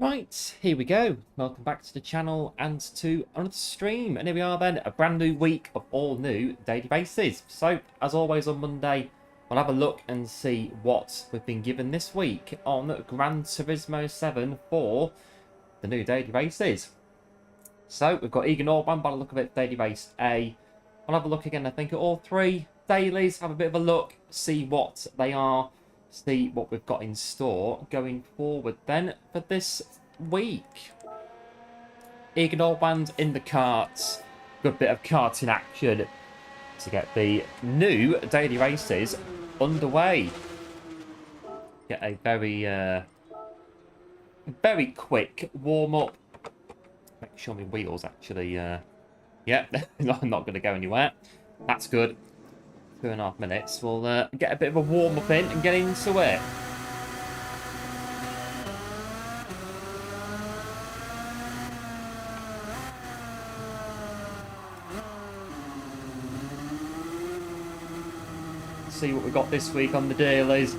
Right, here we go. Welcome back to the channel and to another stream. And here we are then, a brand new week of all new daily bases. So, as always on Monday, we'll have a look and see what we've been given this week on Gran Turismo 7 for the new daily bases. So, we've got Egan Orban, by the look of it, daily base A. I'll have a look again, I think, at all three dailies, have a bit of a look, see what they are, see what we've got in store going forward then for this week. Egan Orband in the carts. Good bit of karting action to get the new daily races underway. Get a very quick warm-up. Make sure my wheels actually, yeah, I'm not going to go anywhere. That's good. 2.5 minutes. We'll get a bit of a warm-up in and get into it. See what we got this week on the dailies.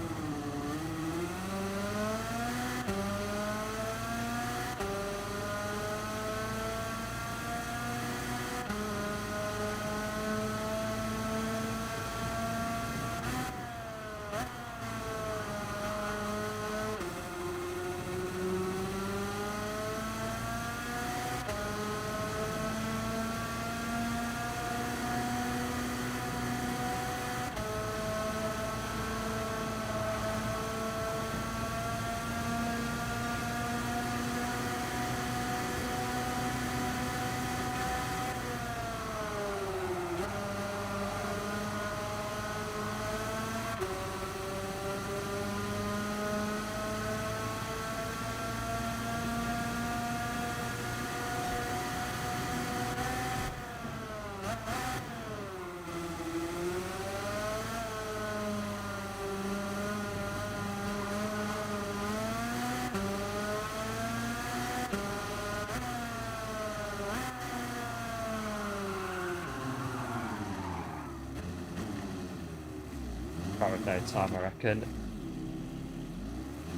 About no time, I reckon.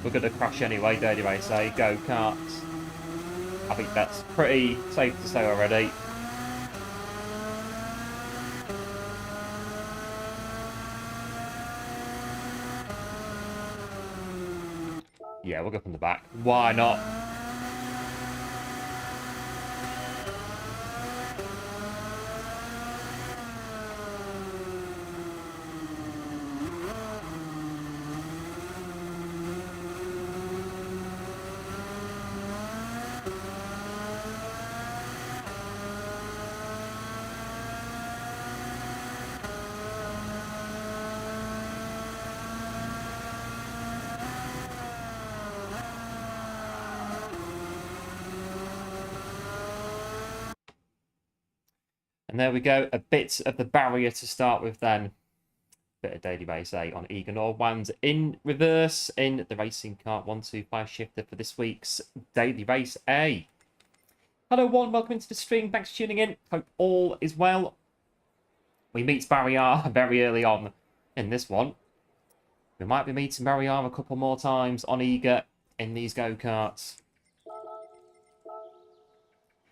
We're going to crash anyway, daily race A, go-karts. I think that's pretty safe to say already. Yeah, we'll go from the back. Why not? And there we go, a bit of the barrier to start with then. Bit of daily race A on Egan Orwand in reverse in the racing kart 125 shifter for this week's daily race A. Hello one, welcome into the stream, thanks for tuning in, hope all is well. We meet Barrier very early on in this one. We might be meeting Barrier a couple more times on Eager in these go-karts.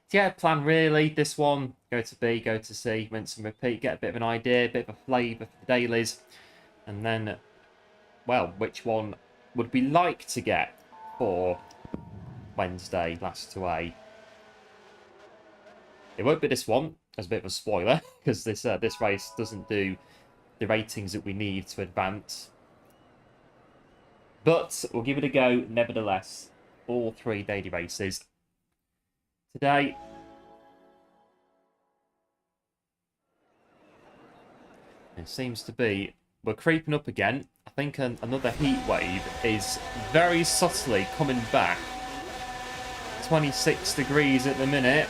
Yeah, plan really, this one, go to B, go to C, rinse and repeat, get a bit of an idea, a bit of a flavour for the dailies, and then, well, which one would we like to get for Wednesday, last to A? It won't be this one, as a bit of a spoiler, because this race doesn't do the ratings that we need to advance. But we'll give it a go, nevertheless, all three daily races. Today, it seems to be, we're creeping up again. I think another heat wave is very subtly coming back. 26 degrees at the minute.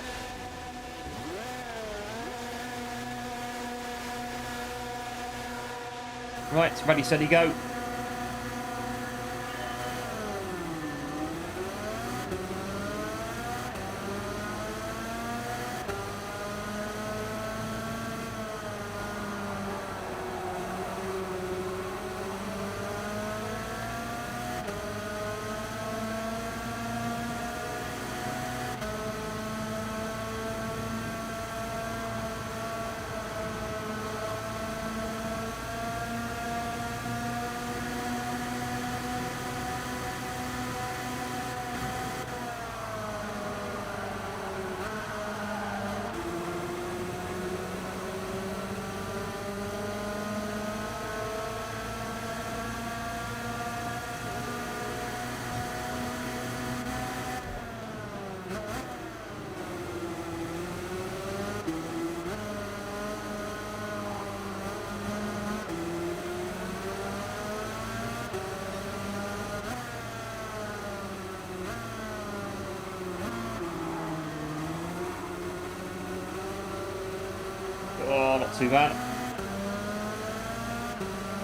Right, ready, steady, go. Oh, not too bad.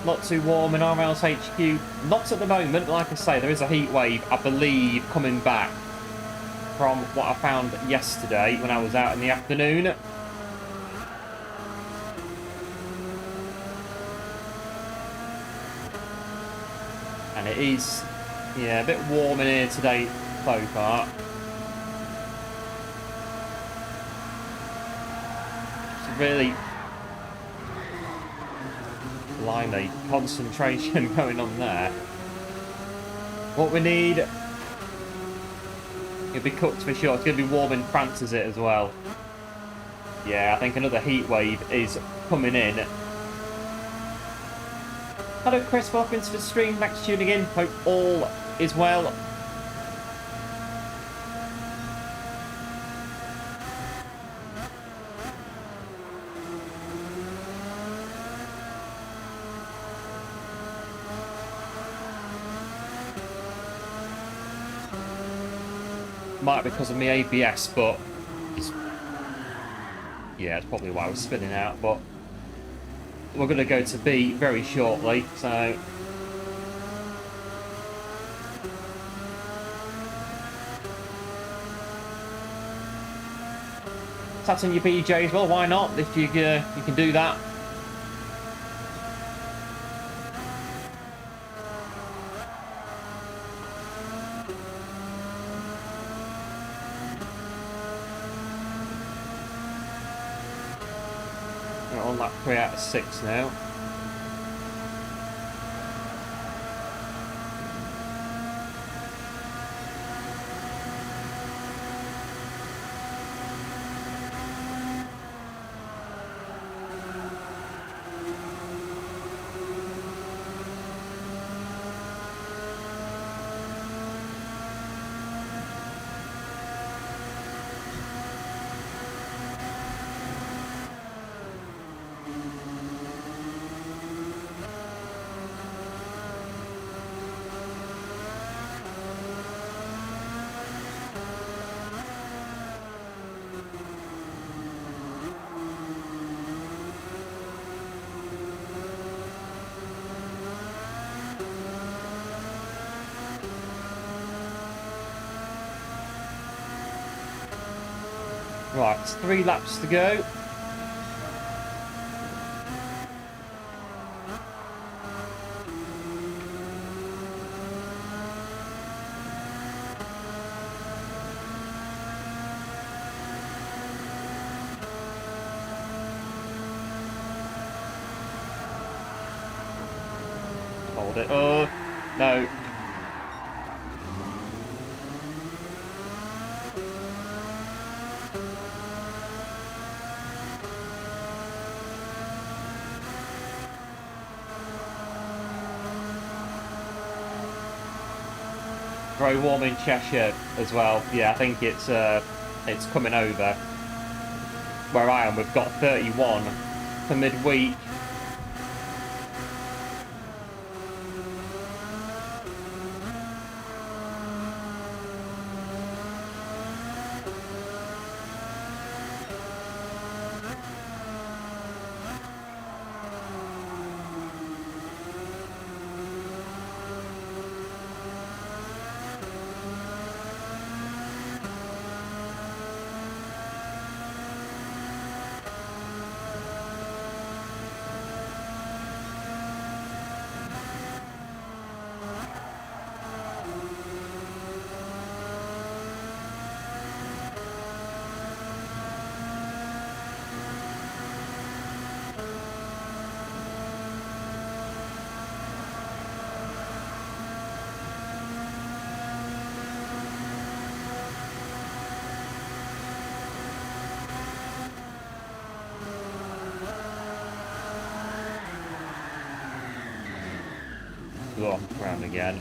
Not too warm in RL's HQ. Not at the moment. Like I say, there is a heat wave, I believe, coming back from what I found yesterday when I was out in the afternoon. And it is, yeah, a bit warm in here today so far. It's really blimey, concentration going on there. What we need, it'll be cooked for sure. It's going to be warm in France, is it, as well? Yeah, I think another heat wave is coming in. Hello Chris, welcome to the stream. Thanks for tuning in. Hope all is well. Might be because of my ABS, but yeah, it's probably why I was spinning out. But we're going to go to B very shortly, so sat in your PJs. Well, why not? If you can do that. On lap 3 out of 6 now. Right, it's 3 laps to go. Hold it. Oh, no. Very warm in Cheshire as well. Yeah, I think it's coming over. Where I am, we've got 31 for midweek. Oh, round again.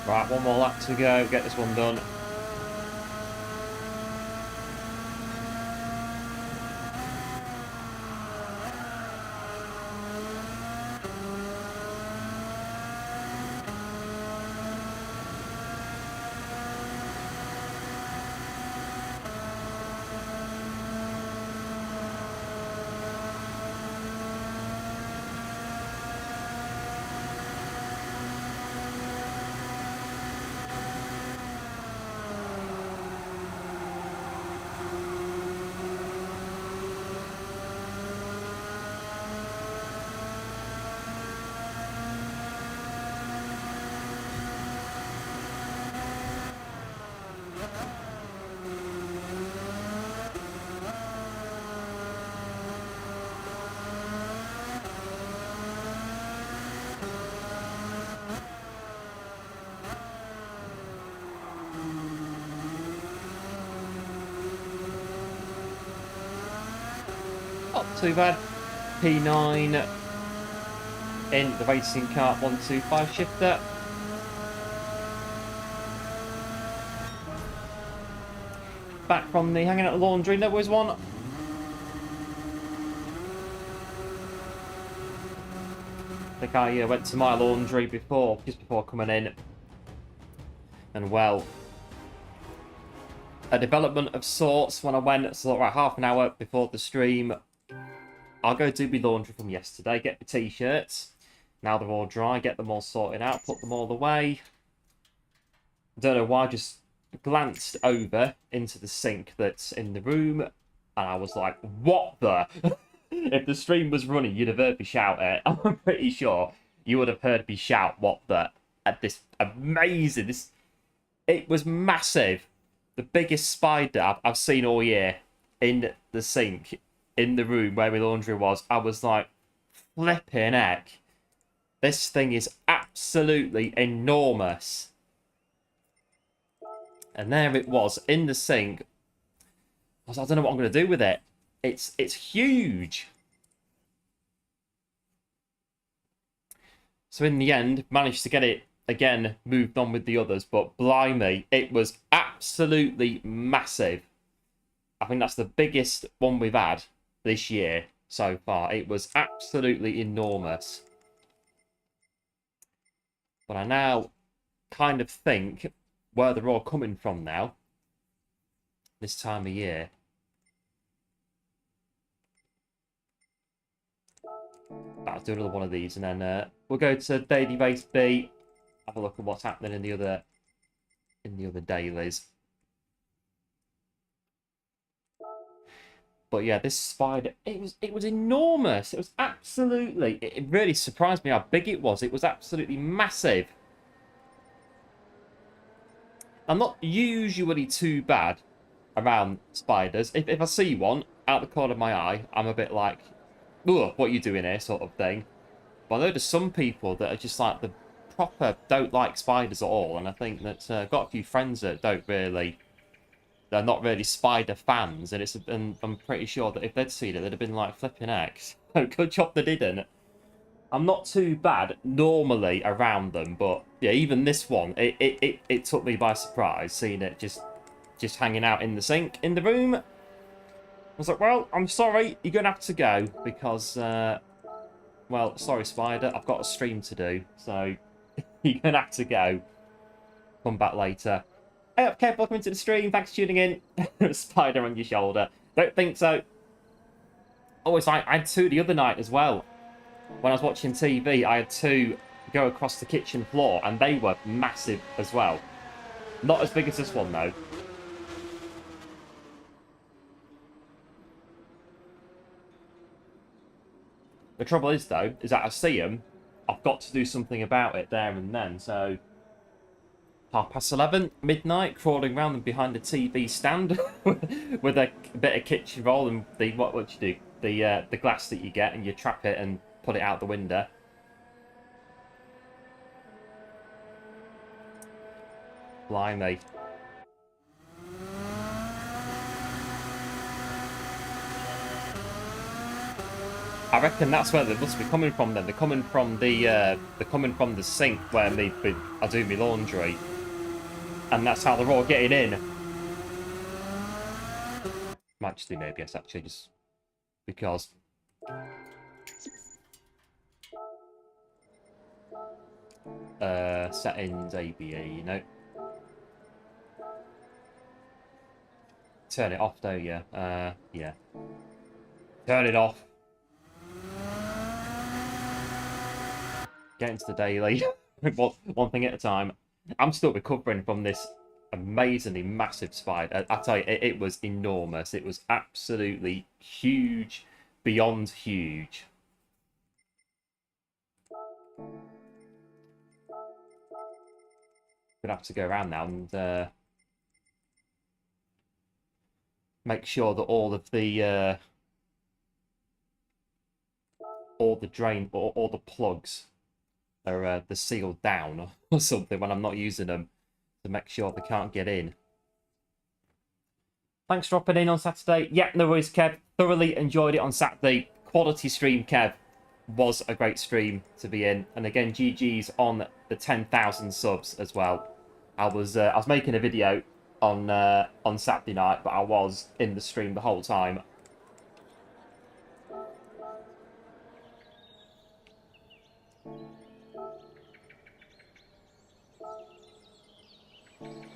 Right, one more lap to go. Get this one done. Not too bad. P9 in the racing kart 125 shifter. Back from the hanging out the laundry, there was one. I think I went to my laundry before, just before coming in. And well, a development of sorts when I went, so right, half an hour before the stream, I'll go do my laundry from yesterday, get the t-shirts. Now they're all dry, get them all sorted out, put them all away. Don't know why, just glanced over into the sink that's in the room, and I was like, what the? If the stream was running, you'd have heard me shout it. I'm pretty sure you would have heard me shout, what the? At this amazing, it was massive. The biggest spider I've seen all year in the sink, in the room where my laundry was. I was like, flipping heck. This thing is absolutely enormous. And there it was, in the sink. I don't know what I'm going to do with it. It's huge. So in the end, managed to get it, again, moved on with the others. But blimey, it was absolutely massive. I think that's the biggest one we've had this year so far. It was absolutely enormous. But I now kind of think where they're all coming from now, this time of year. I'll do another one of these, and then we'll go to Daily Race B, have a look at what's happening in the other dailies. But yeah, this spider, it was enormous. It was absolutely, it really surprised me how big it was. It was absolutely massive. I'm not usually too bad around spiders. If I see one out the corner of my eye, I'm a bit like, ugh, what are you doing here, sort of thing. But I know there's some people that are just like the proper don't like spiders at all, and I think that I've got a few friends that they're not really spider fans, and I'm pretty sure that if they'd seen it, they'd have been like flipping X. Good job they didn't. I'm not too bad normally around them, but yeah, even this one, it took me by surprise seeing it just hanging out in the sink in the room. I was like, well, I'm sorry, you're gonna have to go because, well, sorry, Spider, I've got a stream to do, so you're gonna have to go. Come back later. Hey up, Kev, welcome into the stream. Thanks for tuning in. Spider on your shoulder. Don't think so. Oh, it's like I had two the other night as well. When I was watching TV, I had two go across the kitchen floor, and they were massive as well. Not as big as this one, though. The trouble is, though, is that I see them, I've got to do something about it there and then, so 11:30, midnight, crawling around behind the TV stand with a bit of kitchen roll and the what you do, the glass that you get, and you trap it and put it out the window. Blimey. I reckon that's where they must be coming from. Then they're coming from the sink where I do my laundry, and that's how they're all getting in. Might just do maybe yes, actually, just because. Settings, ABE, no. Turn it off, though, yeah. Yeah. Turn it off. Get into the daily. one thing at a time. I'm still recovering from this amazingly massive spider. I tell you, it was enormous. It was absolutely huge, beyond huge. Gonna have to go around now and make sure that all the drain or all the plugs are they're sealed down or something when I'm not using them, to make sure they can't get in. Thanks for dropping in on Saturday. Yeah, no worries, Kev. Thoroughly enjoyed it on Saturday. Quality stream, Kev. Was a great stream to be in. And again, GG's on the 10,000 subs as well. I was making a video on Saturday night, but I was in the stream the whole time.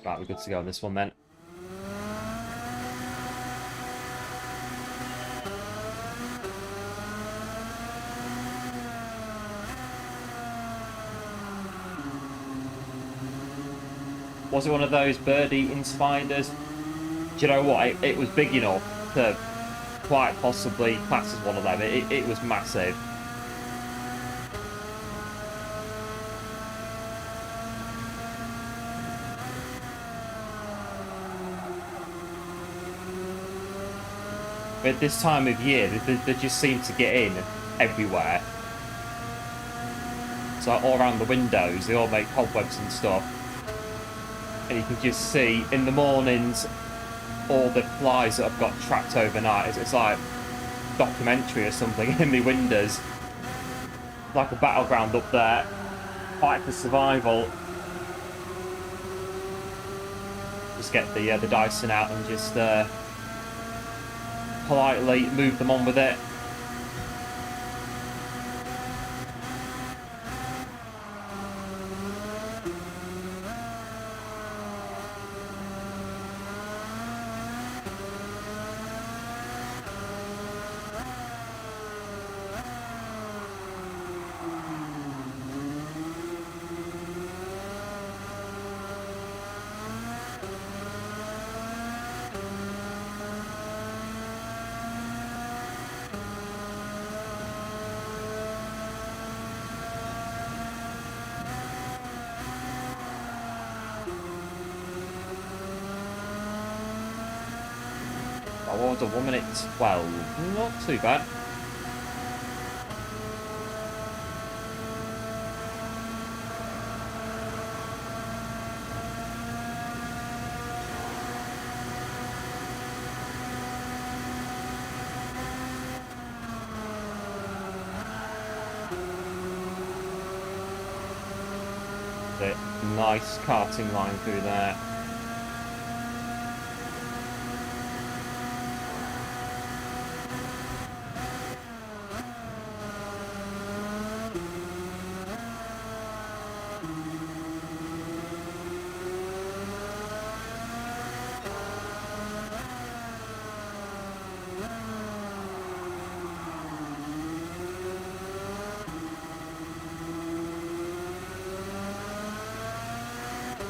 Right, we're good to go on this one then. Was it one of those bird-eating spiders? Do you know what? It was big enough to quite possibly class as one of them. It was massive. But this time of year, they just seem to get in everywhere. So all around the windows, they all make cobwebs and stuff. And you can just see in the mornings all the flies that have got trapped overnight. It's like a documentary or something in the windows. Like a battleground up there. Fight for survival. Just get the Dyson out and just politely move them on with it. A 1 minute 12. Not too bad. Nice karting line through there.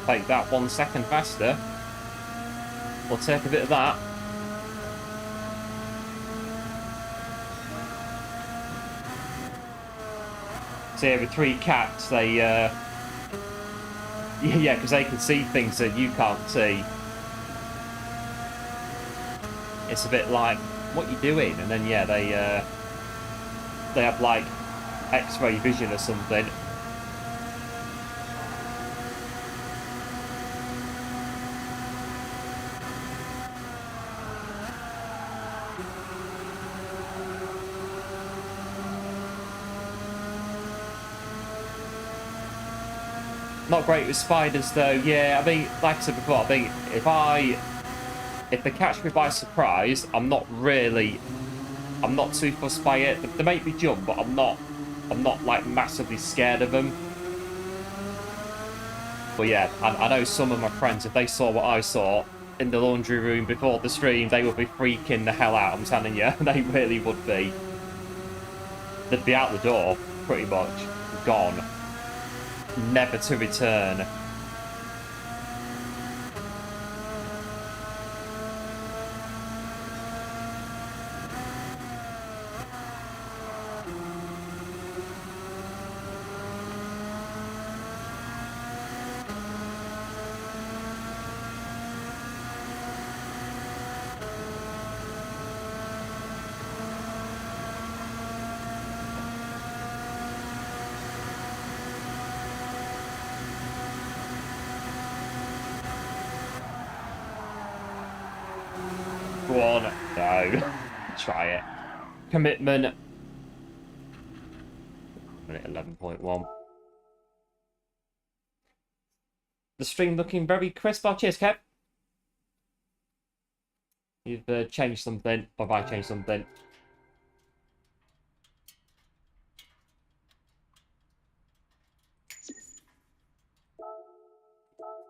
Take that 1 second faster. We'll take a bit of that. See, every 3 cats, they yeah, because they can see things that you can't see. It's a bit like, what you doing? And then yeah, they have like X-ray vision or something. Not great with spiders though. Yeah, I mean, like I said before, I think if they catch me by surprise, I'm not too fussed by it. They make me jump, but I'm not like massively scared of them. But yeah, I know some of my friends, if they saw what I saw in the laundry room before the stream, they would be freaking the hell out, I'm telling you. They really would be. They'd be out the door, pretty much. Gone. Never to return. Go on. No. Try it. Commitment. Minute 11.1. The stream looking very crisp. Oh, cheers, Kev. You've changed something. Or have I changed something?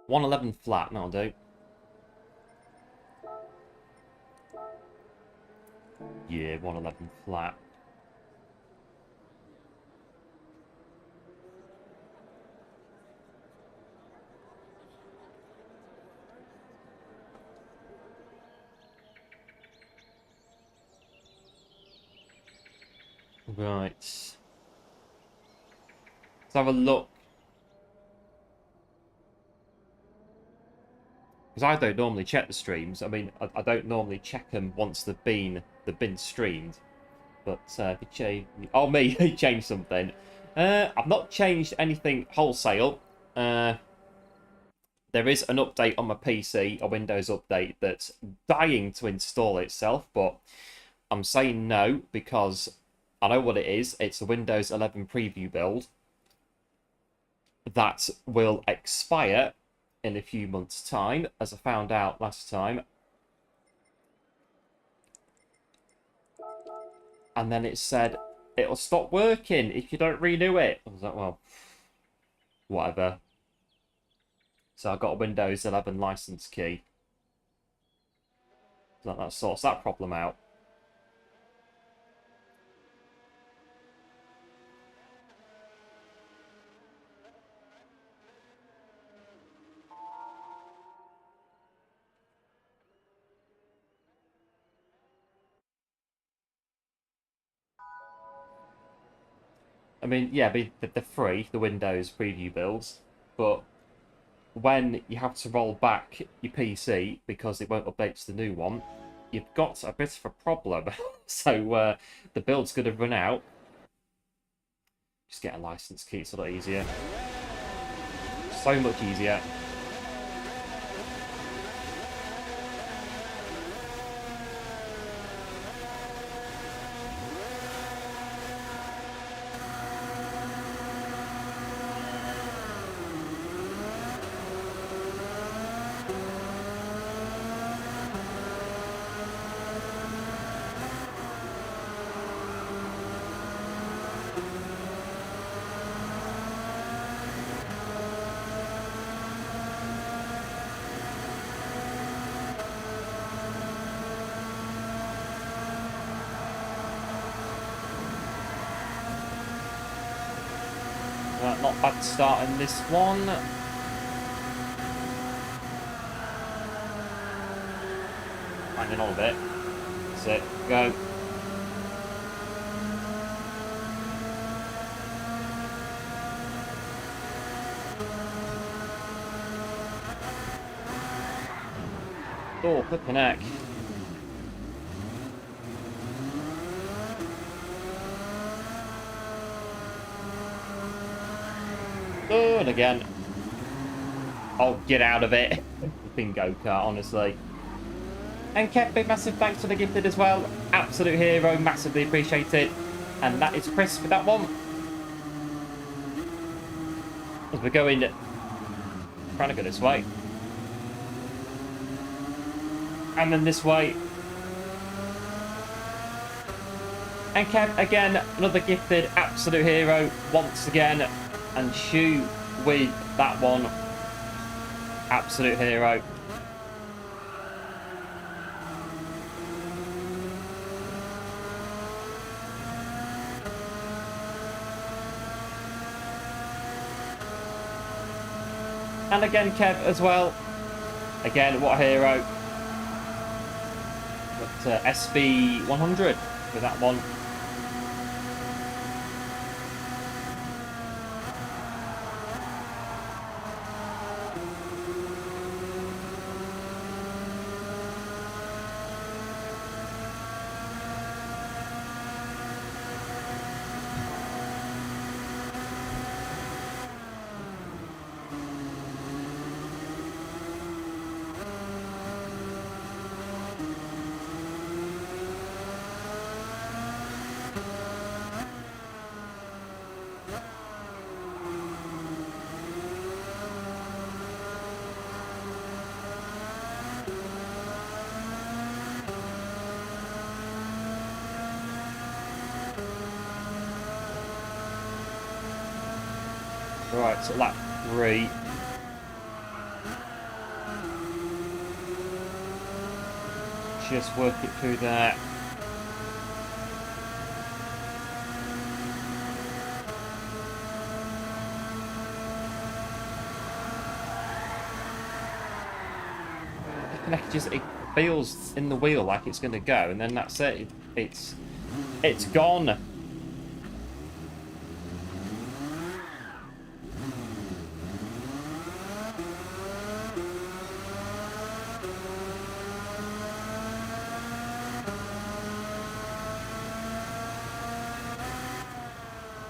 $111 flat. That'll do. Yeah, 111 flat. Right. Let's have a look. Because I don't normally check the streams. I mean, I don't normally check them once they've been streamed. But if you change, oh me, he changed something. I've not changed anything wholesale. There is an update on my PC, a Windows update that's dying to install itself, but I'm saying no because I know what it is. It's a Windows 11 preview build that will expire in a few months' time, as I found out last time. And then it said it'll stop working if you don't renew it. I was like, well, whatever. So I got a Windows 11 license key. So that sorts that problem out. I mean, yeah, they're free, the Windows preview builds, but when you have to roll back your PC because it won't update to the new one, you've got a bit of a problem. So the build's going to run out. Just get a license key, it's a lot easier. So much easier. Not bad start in this one. Hanging on a bit. That's it. Go. Oh, flipping heck. Good again. Oh, get out of it. Flipping go-kart, honestly. And Kev, big massive thanks for the gifted as well. Absolute hero, massively appreciated. And that is Chris with that one. As we're going trying to go this way. And then this way. And Kev, again, another gifted absolute hero once again. And shoot with that one. Absolute hero. And again, Kev, as well. Again, what a hero. But SB 100 with that one. Right, so lap 3. Just work it through there. It feels in the wheel like it's going to go, and then that's it. It's gone.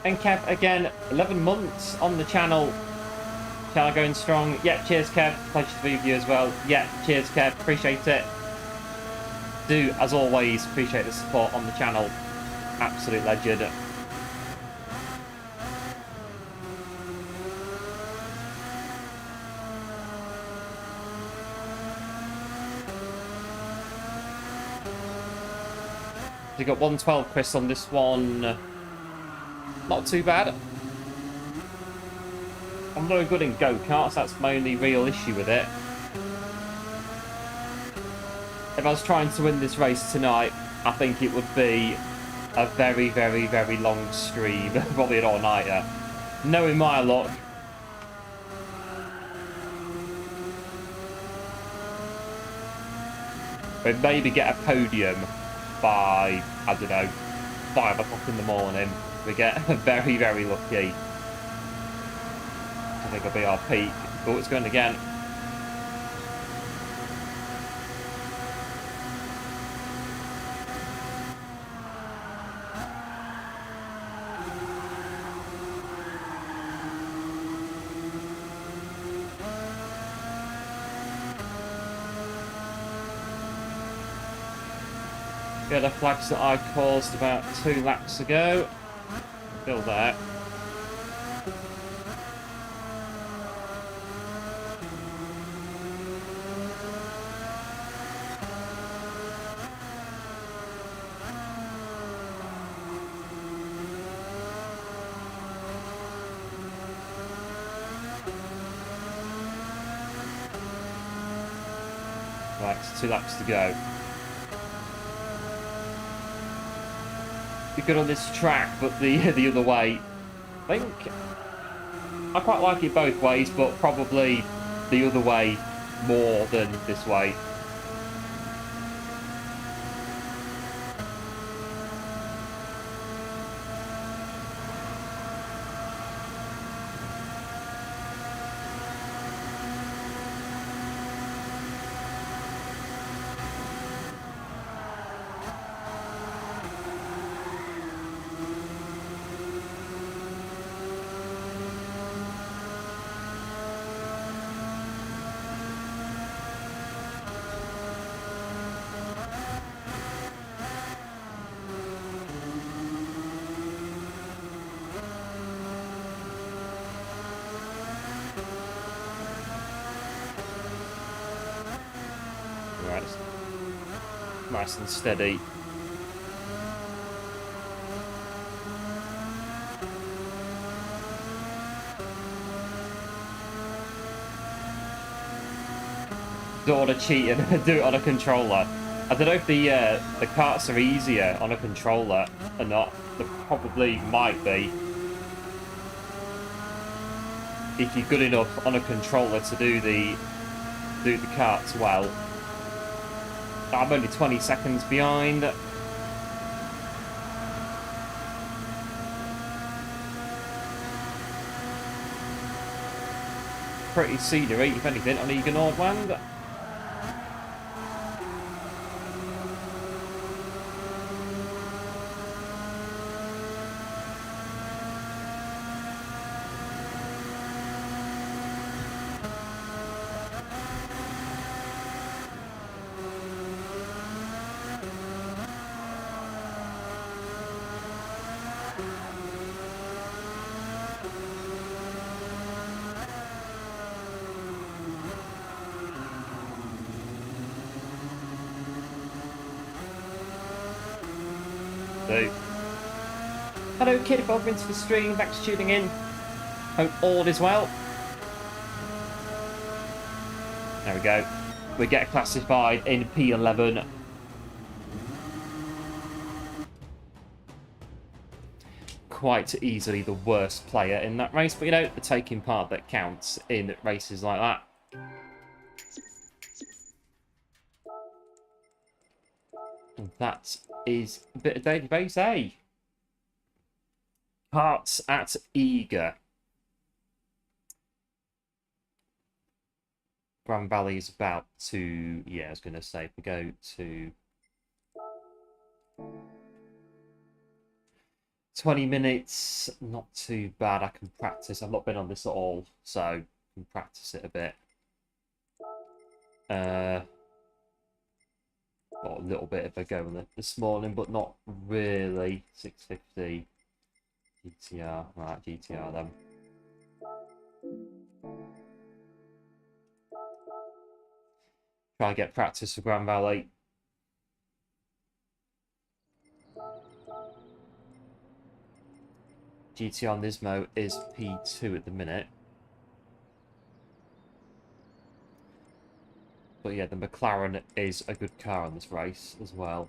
And Kev, again, 11 months on the channel. Channel going strong. Yeah, cheers, Kev. Pleasure to be with you as well. Yeah, cheers, Kev. Appreciate it. Do, as always, appreciate the support on the channel. Absolute legend. You got 112, Chris, on this one. Not too bad. I'm very good in go-karts, that's my only real issue with it. If I was trying to win this race tonight, I think it would be a very, very, very long stream. Probably an all-nighter. Knowing my luck. We'd maybe get a podium by, I don't know, 5 o'clock in the morning. We get very, very lucky. I think it'll be our peak. Oh, it's going again. Yeah, the flags that I caused about 2 laps ago. Still there. Right, so 2 laps to go. Be good on this track, but the other way. I think I quite like it both ways, but probably the other way more than this way. nice and steady. Don't want to cheat and do it on a controller. I don't know if the karts are easier on a controller or not. They probably might be. If you're good enough on a controller to do the karts well. I'm only 20 seconds behind. Pretty scenery, if anything, on Egan Nordland. Hello kid, welcome into the stream, thanks for tuning in. Hope all is well. There we go. We get classified in P11. Quite easily the worst player in that race, but you know, the taking part that counts in races like that. And that is a bit of database, eh? Parts at Eager. Grand Valley is about to... Yeah, I was going to say, if we go to... 20 minutes, not too bad. I can practice. I've not been on this at all, so I can practice it a bit. Got a little bit of a go on it this morning, but not really. 650. GTR, right, GTR then. Try and get practice for Grand Valley. GTR Nismo is P2 at the minute. But yeah, the McLaren is a good car on this race as well.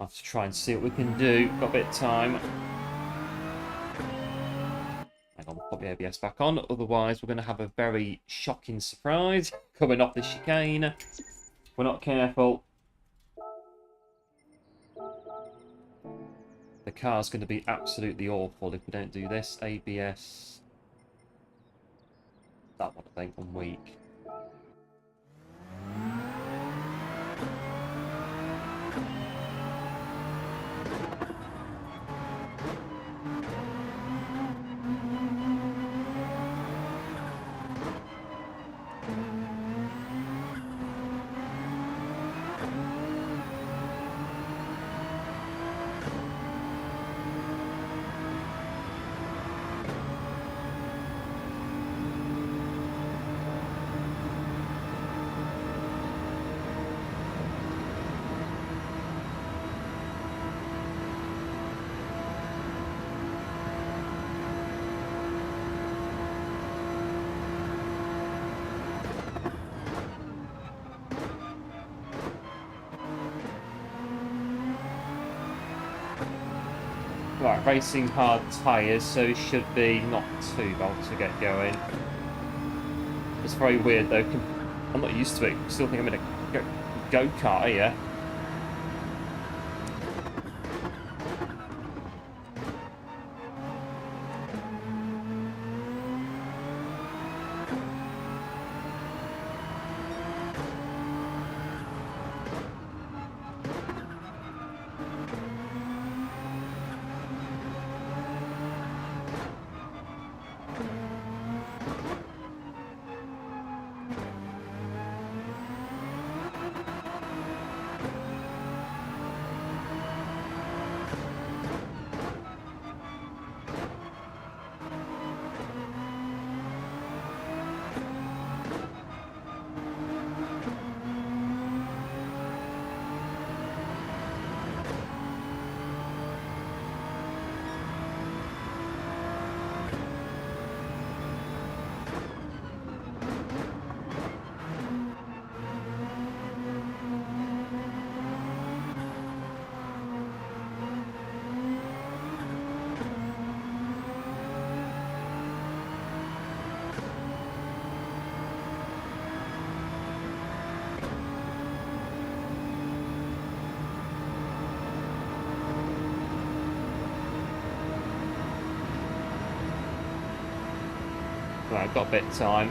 I'll have to try and see what we can do. Got a bit of time. Hang on, put the ABS back on. Otherwise, we're going to have a very shocking surprise coming off the chicane. If we're not careful, the car's going to be absolutely awful if we don't do this. ABS. That one, I think, I'm weak. Right, racing hard tyres, so it should be not too bad to get going. It's very weird though. I'm not used to it. I still think I'm in a go-kart here. Right, I've got a bit of time.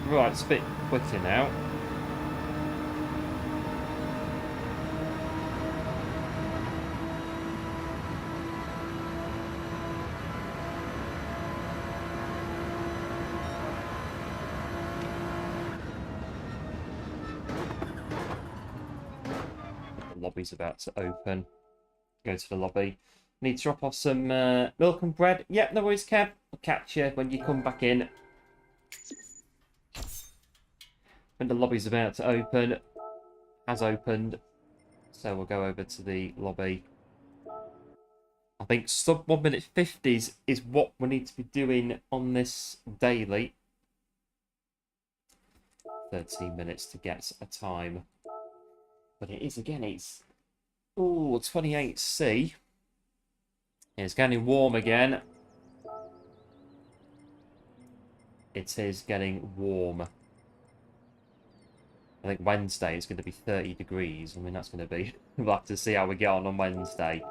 Right, it's a bit quicker now. The lobby's about to open. Go to the lobby. Need to drop off some milk and bread. Yep, no worries, Kev. I'll catch you when you come back in. When the lobby's about to open. Has opened. So we'll go over to the lobby. I think sub 1 minute 50s is what we need to be doing on this daily. 13 minutes to get a time. But it is, again, it's... Ooh, 28C. It's getting warm again. It is getting warm. I think Wednesday is going to be 30 degrees. I mean, that's going to be... We'll have to see how we get on Wednesday.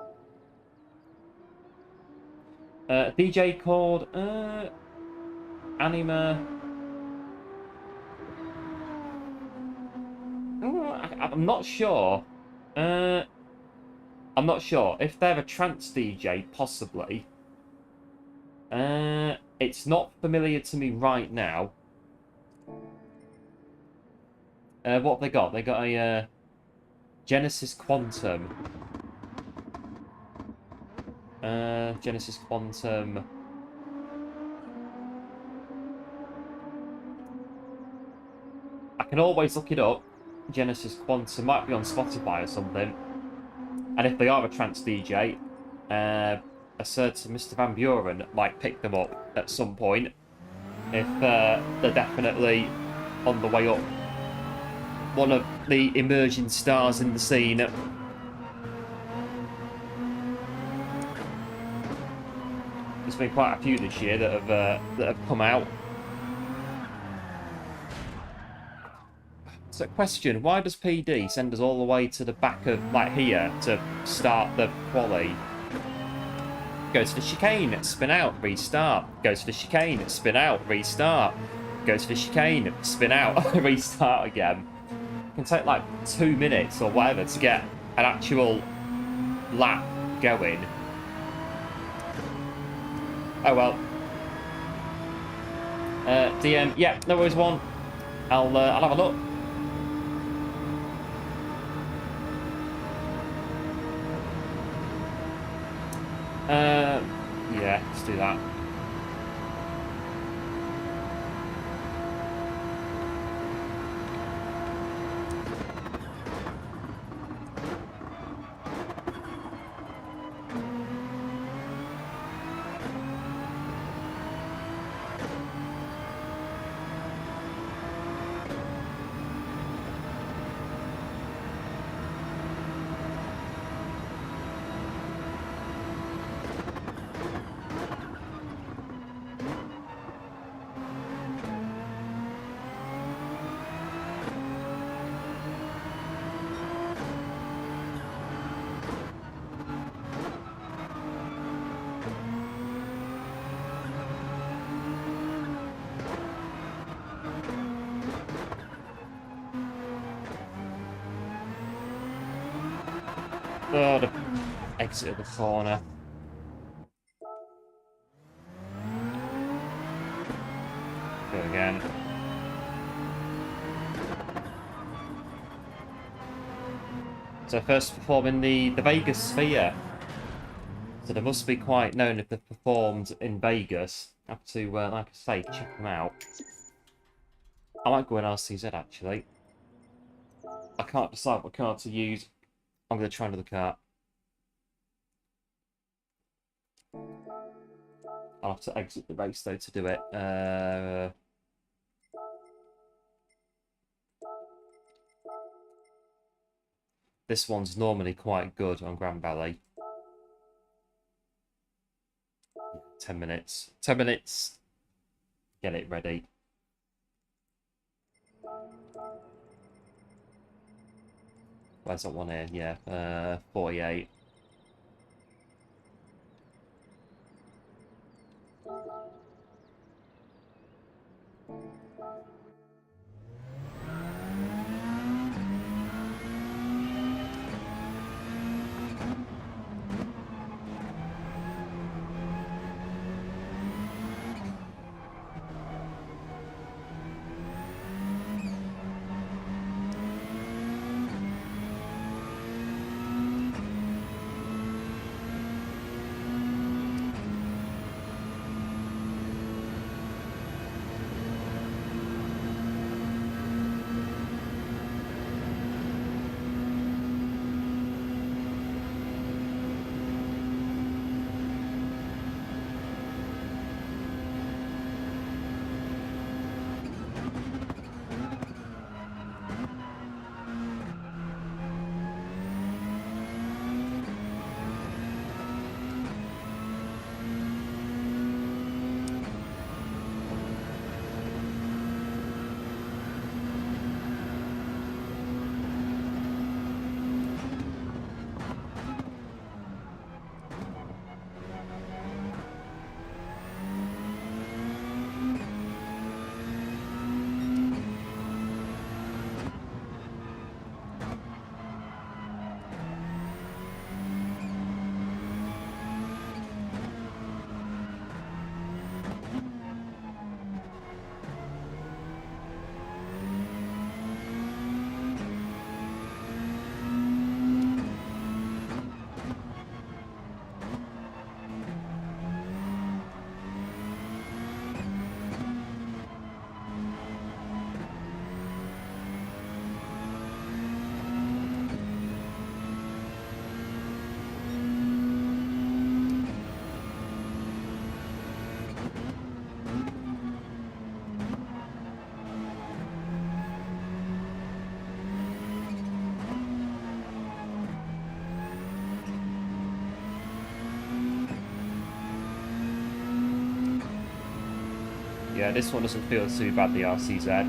DJ called... Anima... I'm not sure. I'm not sure. If they're a trance DJ, possibly. It's not familiar to me right now. What have they got? They got a Genesis Quantum. Genesis Quantum. I can always look it up. Genesis Quantum might be on Spotify or something. And if they are a trance DJ, a certain Mr. Van Buren might pick them up at some point. If they're definitely on the way up. One of the emerging stars in the scene. There's been quite a few this year that have come out. So, question: why does PD send us all the way to the back of like here to start the quali? Go to the chicane, spin out, restart. Go to the chicane, spin out, restart. Go to the chicane, spin out, restart again. It can take like 2 minutes or whatever to get an actual lap going. Oh well. DM, yeah, no worries, one. I'll have a look. Yeah, let's do that. Oh, the exit of the corner. Go again. So first performing the Vegas Sphere. So they must be quite known if they've performed in Vegas. I have to, like I say, check them out. I might go in RCZ actually. I can't decide what car to use. I'm going to try another car. I'll have to exit the race though to do it. This one's normally quite good on Grand Valley. 10 minutes. 10 minutes. Get it ready. Where's that one here? Yeah, 48. Yeah, this one doesn't feel too bad, the RCZ. I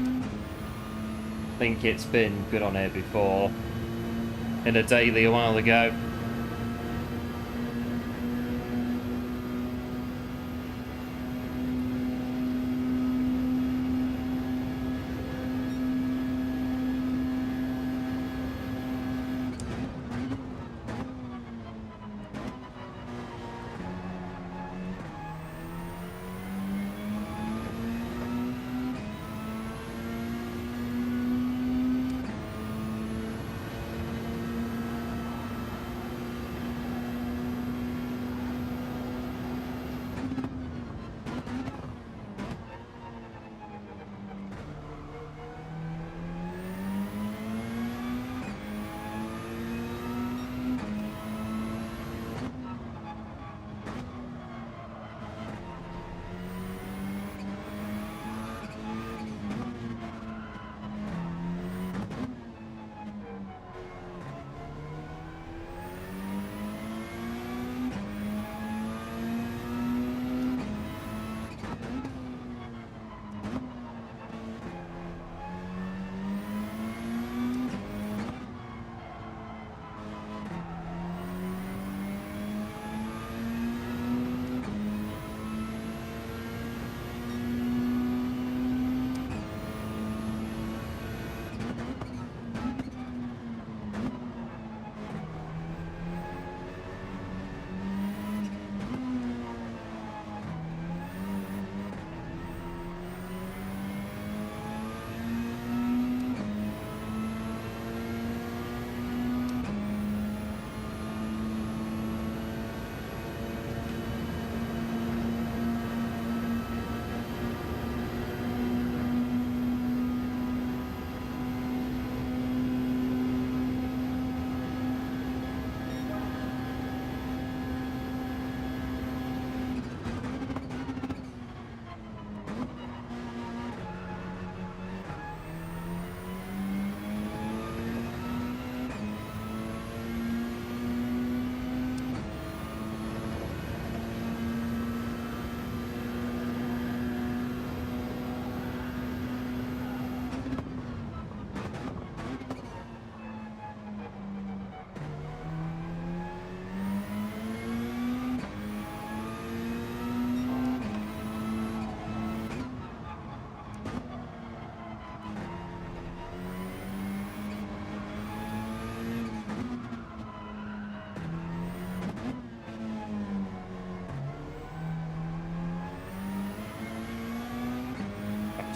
think it's been good on here before. In a daily a while ago.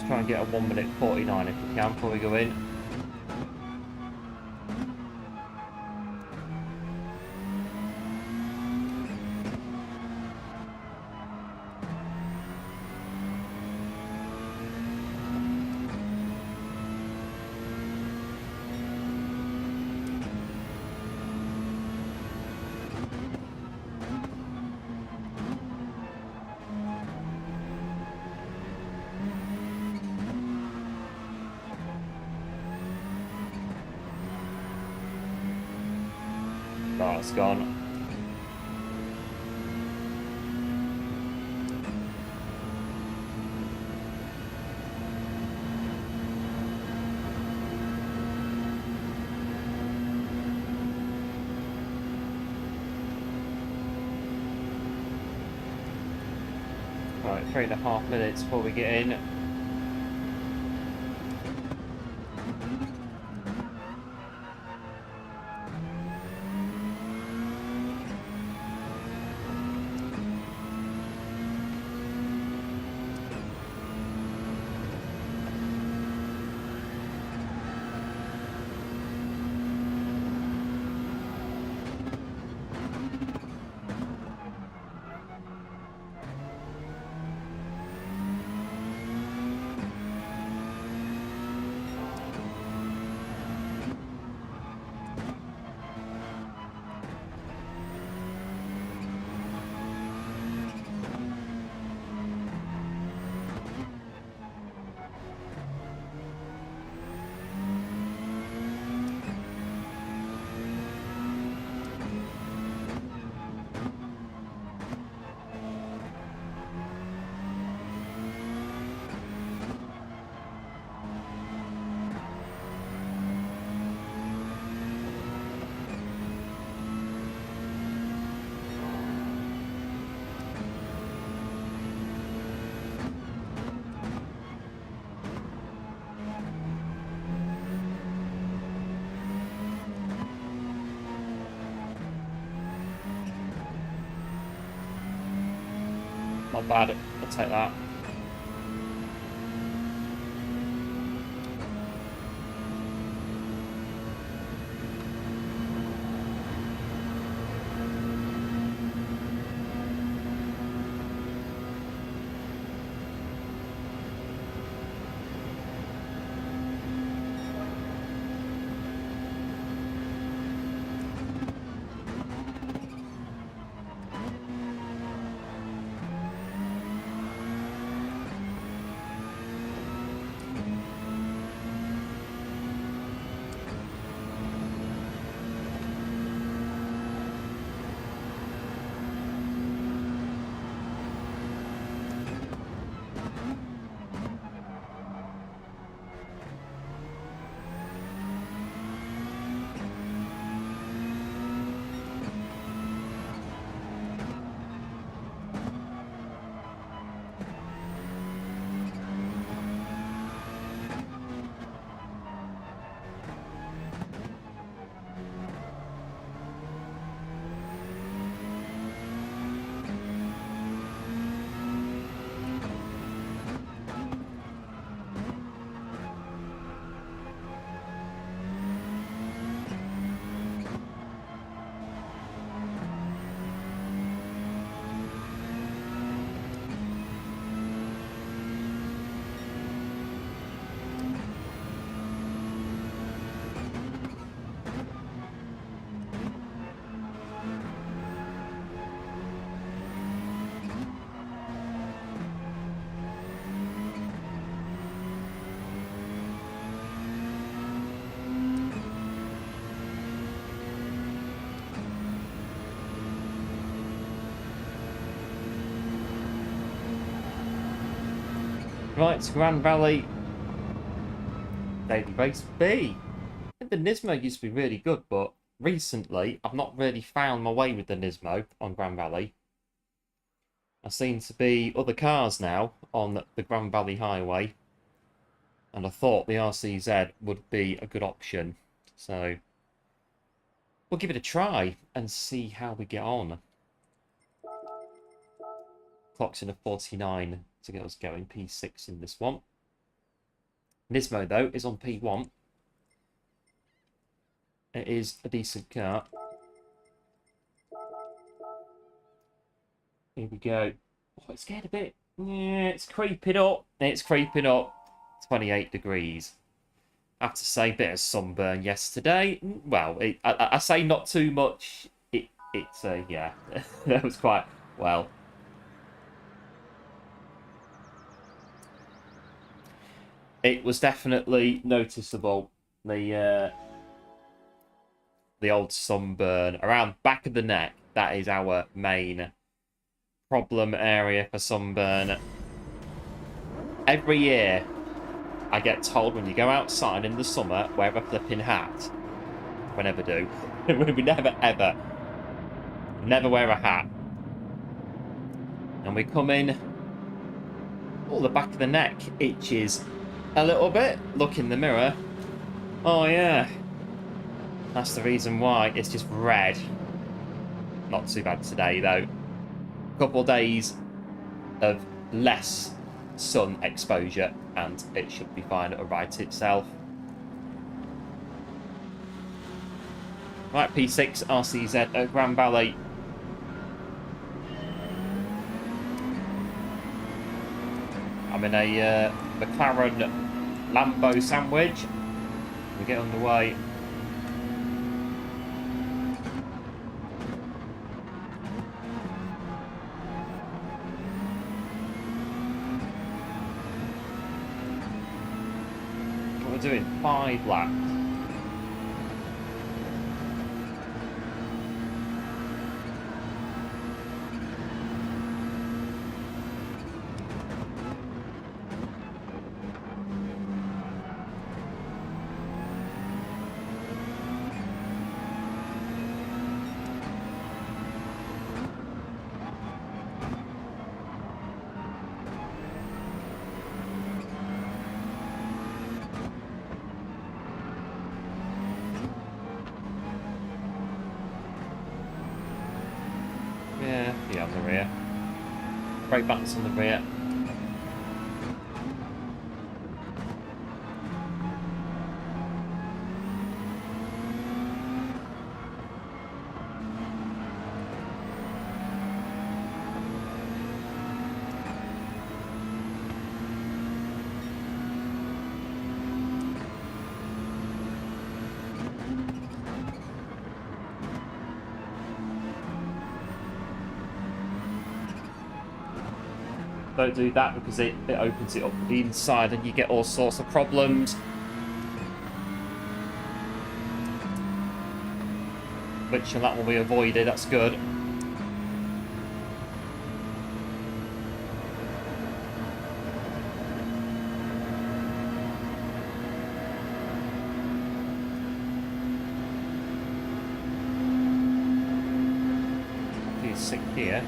Let's try and get a 1 minute 49 if we can before we go in. Oh, it's gone. Right, 3.5 minutes before we get in. Not bad, I'll take that. Right, Grand Valley Daily Race B. I think the Nismo used to be really good, but recently I've not really found my way with the Nismo on Grand Valley. There seem to be other cars now on the Grand Valley Highway, and I thought the RCZ would be a good option. So we'll give it a try and see how we get on. Clock's in a 49 to get us going. P6 in this one. Nismo, though, is on P1. It is a decent car. Here we go. Oh, it's getting a bit... Yeah, it's creeping up. It's creeping up. 28 degrees. I have to say, bit of sunburn yesterday. Well, I say not too much. It's yeah, that was quite well. It was definitely noticeable. The old sunburn around back of the neck. That is our main problem area for sunburn. Every year, I get told when you go outside in the summer, wear a flipping hat. We never do. We never, ever, never wear a hat. And we come in, the back of the neck itches a little bit. Look in the mirror. Oh, yeah. That's the reason why. It's just red. Not too bad today, though. A couple of days of less sun exposure, and it should be fine. It'll right itself. Right, P6 RCZ at Grand Valley. I'm in a McLaren Lambo sandwich. We get underway. We're doing 5 laps. Yeah, on the rear. Brake balance on the rear. Don't do that because it opens it up to the inside and you get all sorts of problems. Which that will be avoided, that's good. He's sick here.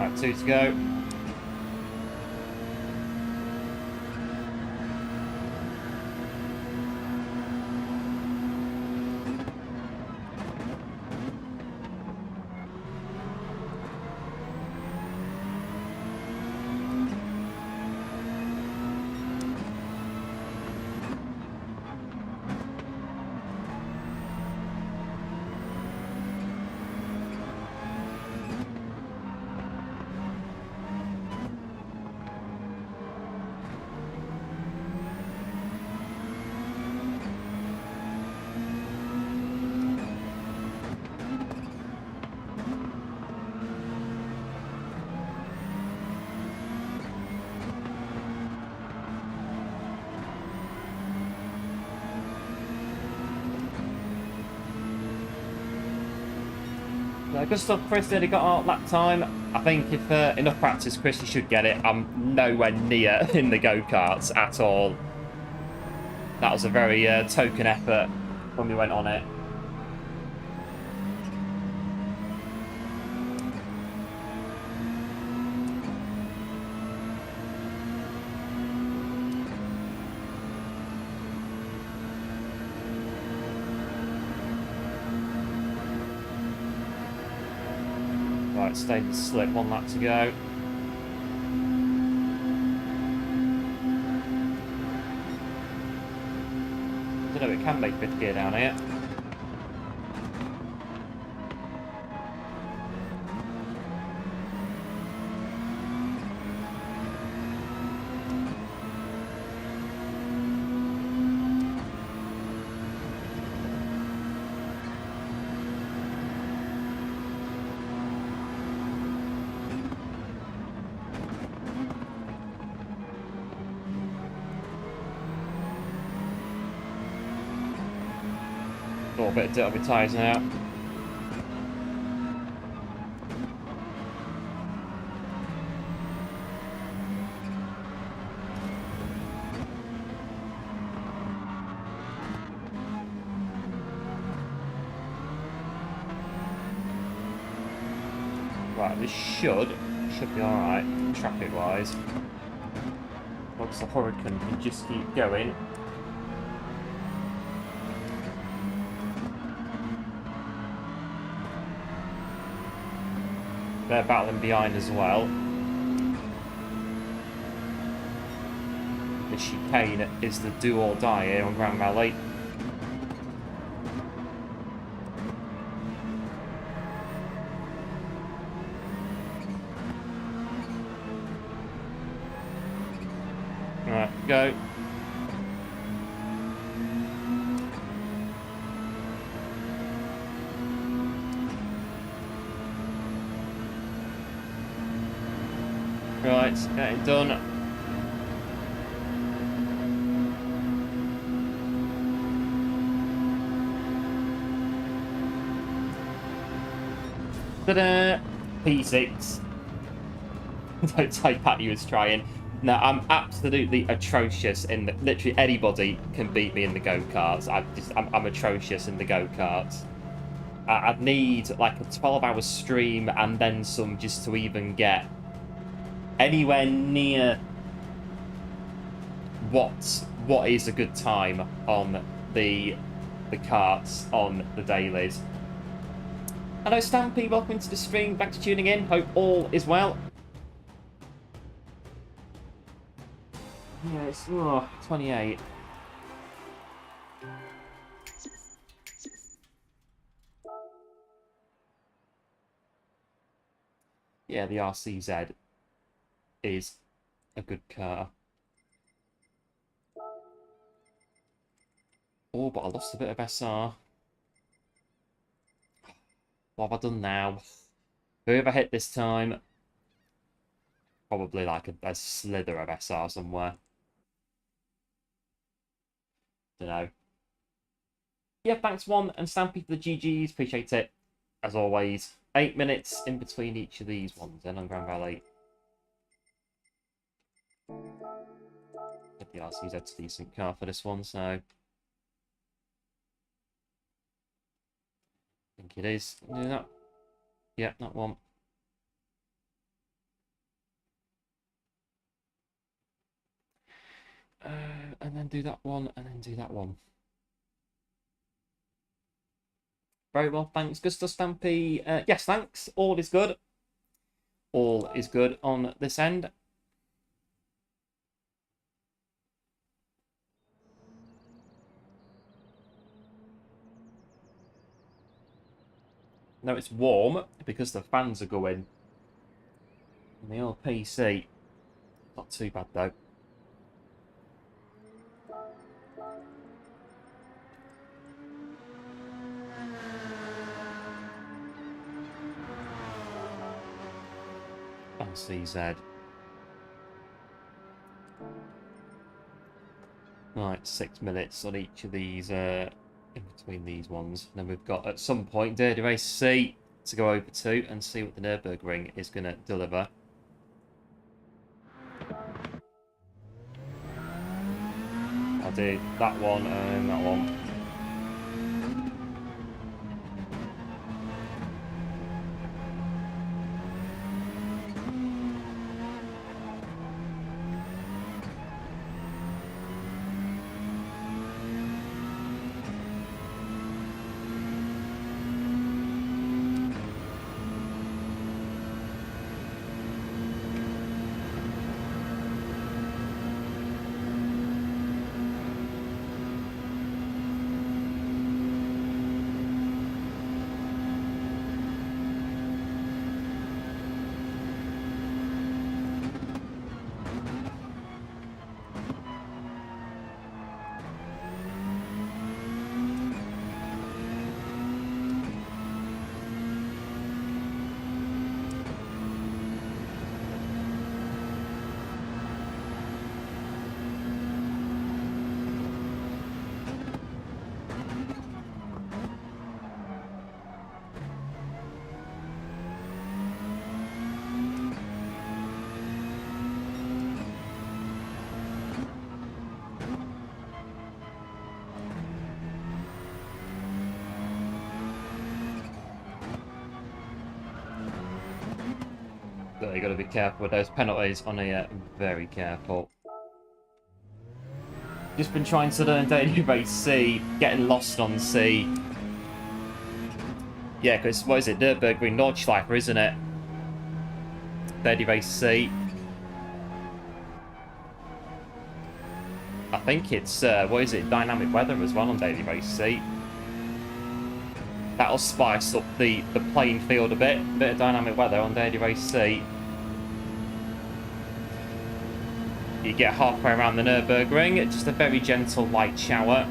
Right, 2 to go. Good stuff, Chris. Nearly got our lap time. I think if enough practice, Chris, you should get it. I'm nowhere near in the go-karts at all. That was a very token effort when we went on it. Right, stay in the slip, 1 lap to go. I don't know, it can make fifth gear down here. Got a bit of dirt on my tyres now. Right, this should be alright, traffic-wise. Once the Hurricane can just keep going. They're battling behind as well. The chicane is the do or die here on Grand Valley. Right, go. Right, getting done. Ta-da! P6. Don't take that, he was trying. No, I'm absolutely atrocious in the... Literally anybody can beat me in the go-karts. I'm atrocious in the go-karts. I'd need like a 12-hour stream and then some just to even get anywhere near what is a good time on the karts on the dailies. Hello Stampy, welcome to the stream, thanks for tuning in, hope all is well. Yeah, it's 28. Yeah, the RCZ is a good car. Oh, but I lost a bit of SR. What have I done now? Who have I hit this time? Probably like a slither of SR somewhere. Don't know. Yeah, thanks One and Stampy for the GGs. Appreciate it. As always, 8 minutes in between each of these ones then on Grand Valley. The RCZ's a decent car for this one, so I think it is. Do that. Yeah, that one. And then do that one, and then do that one. Very well, thanks, Gustav Stampy. Yes, thanks. All is good. All is good on this end. No, it's warm because the fans are going. And the old PC, not too bad though. On CZ. Right, 6 minutes on each of these, in between these ones. And then we've got, at some point, Dirty Race C to go over to and see what the Nürburgring is going to deliver. I'll do that one and that one. So you got to be careful with those penalties on here. Very careful. Just been trying to learn Daily Race C, getting lost on C. Yeah, because what is it? Nürburgring Nordschleife, isn't it? Daily Race C. I think it's what is it? Dynamic weather as well on Daily Race C. That'll spice up the playing field a bit. Bit of dynamic weather on Daily Race C. You get halfway around the Nürburgring, just a very gentle light shower.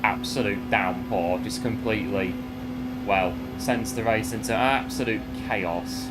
Absolute downpour, just completely, well, sends the race into absolute chaos.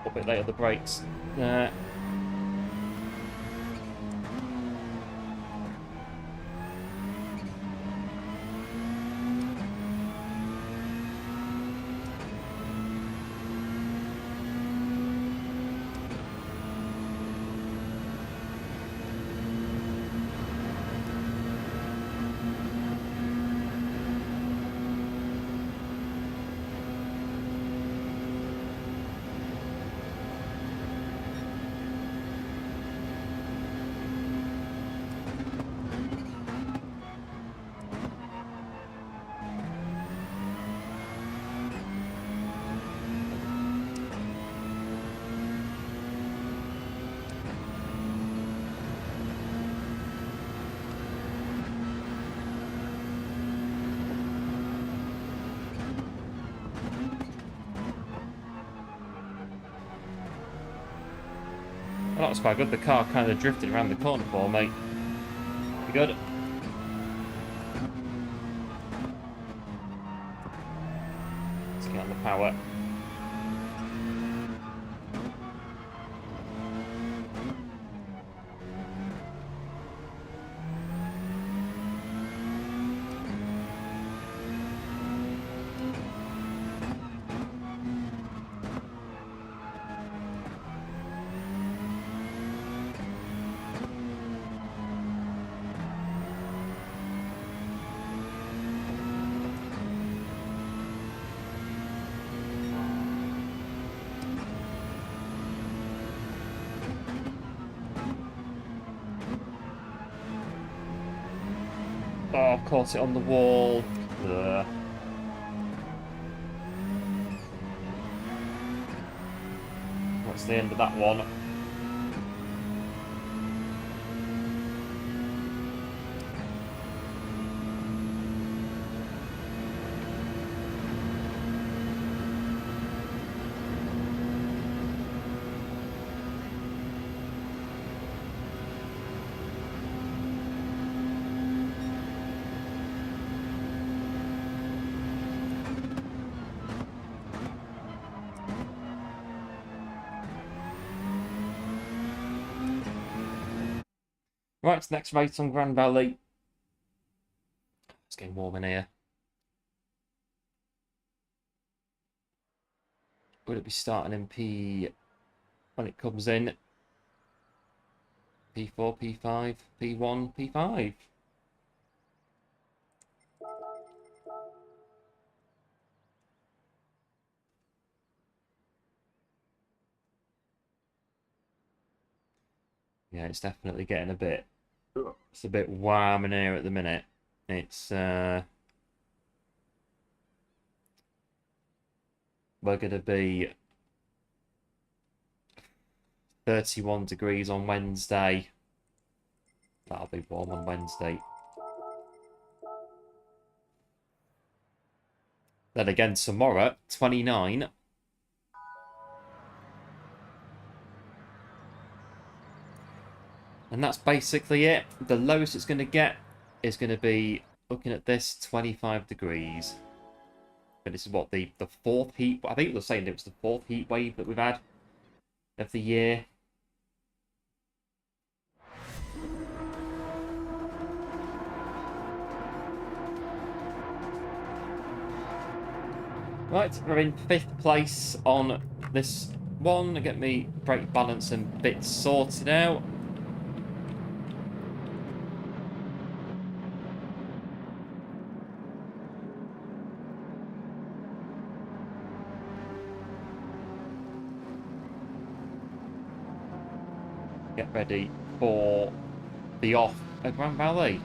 A bit late on the brakes. Well, that was quite good. The car kind of drifted around the corner for me. Pretty good. Let's get on the power. Oh, caught it on the wall. Ugh. That's the end of that one. Right, next race on Grand Valley. It's getting warm in here. Would it be starting in P when it comes in? P4, P5, P1, P5. Yeah, it's definitely getting a bit... It's a bit warm in here at the minute. It's... We're going to be 31 degrees on Wednesday. That'll be warm on Wednesday. Then again tomorrow, 29. And that's basically it. The lowest it's going to get is going to be, looking at this, 25 degrees. But this is what, the fourth heat... I think it was saying it was the fourth heat wave that we've had of the year. Right, we're in 5th place on this one. Get me brake balance and bits sorted out. Get ready for the off at Grand Valley.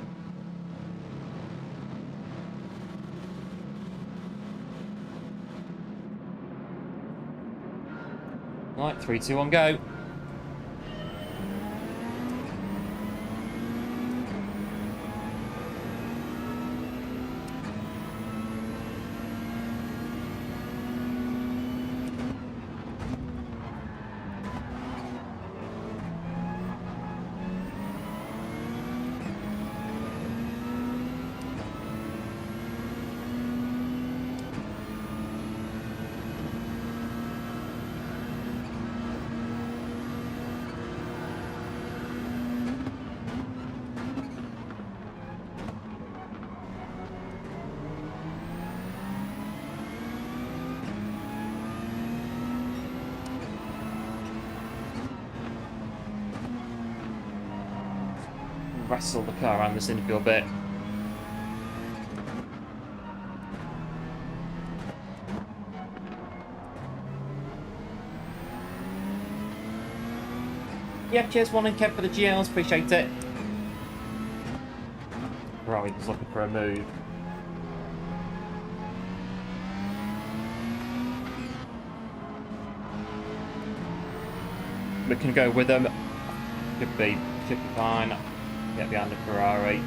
Right, 3, 2, 1, go. Wrestle the car around this infield bit. Yeah, cheers, one and Kev for the GLs, appreciate it. Right, just looking for a move. We can go with them. Should be fine. Get behind the Ferrari.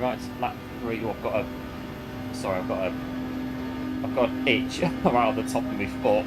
right to lap 3. Oh, I've got a... Sorry, I've got an itch right on the top of my foot.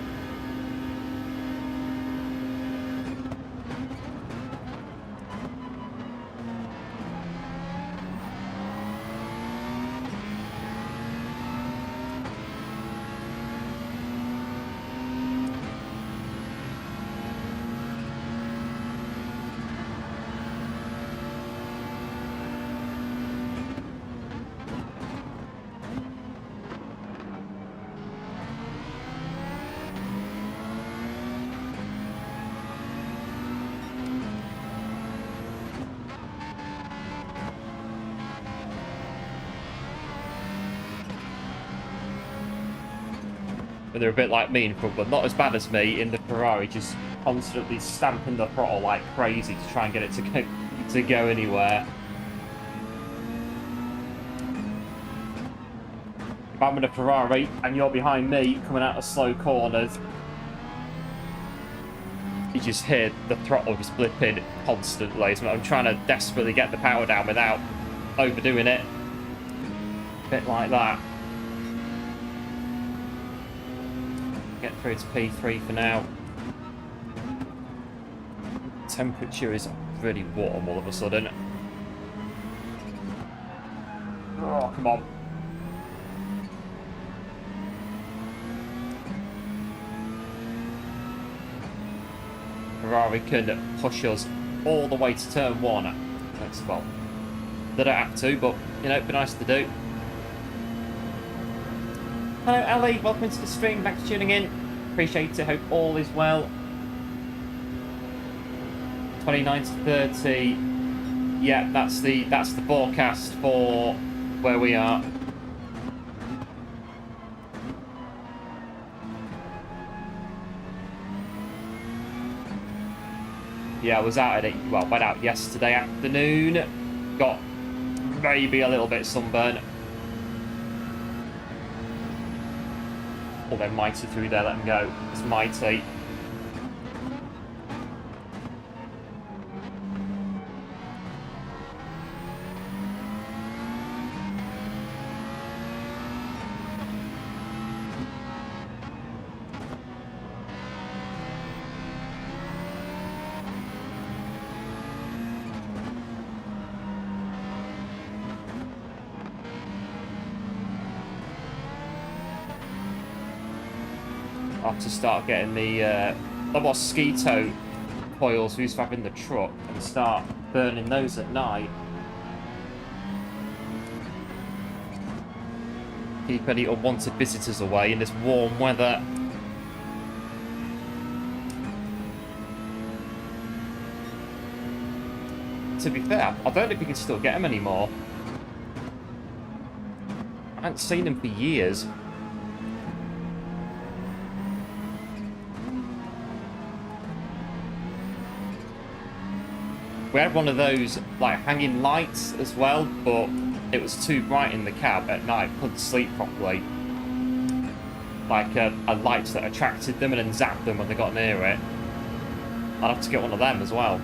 But they're a bit like me in front, but not as bad as me in the Ferrari, just constantly stamping the throttle like crazy to try and get it to go anywhere. If I'm in a Ferrari and you're behind me coming out of slow corners, you just hear the throttle just blipping constantly. So I'm trying to desperately get the power down without overdoing it. A bit like that. Get through to P3 for now. Temperature is really warm all of a sudden. Oh, come on. Ferrari can push us all the way to turn 1. That's, well, they don't have to, but, you know, it'd be nice to do. Hello, Ali. Welcome to the stream. Thanks for tuning in. Appreciate it. Hope all is well. 29 to 30. Yeah, that's the forecast for where we are. Yeah, I was out at it. Well, went out yesterday afternoon. Got maybe a little bit sunburn. Oh, they're mighty through there. Let them go. It's mighty. To start getting the mosquito coils we used to have in the truck and start burning those at night. Keep any unwanted visitors away in this warm weather. To be fair, I don't know if you can still get them anymore. I haven't seen them for years. We had one of those like hanging lights as well, but it was too bright in the cab at night. Couldn't sleep properly. Like a light that attracted them and then zapped them when they got near it. I'd have to get one of them as well.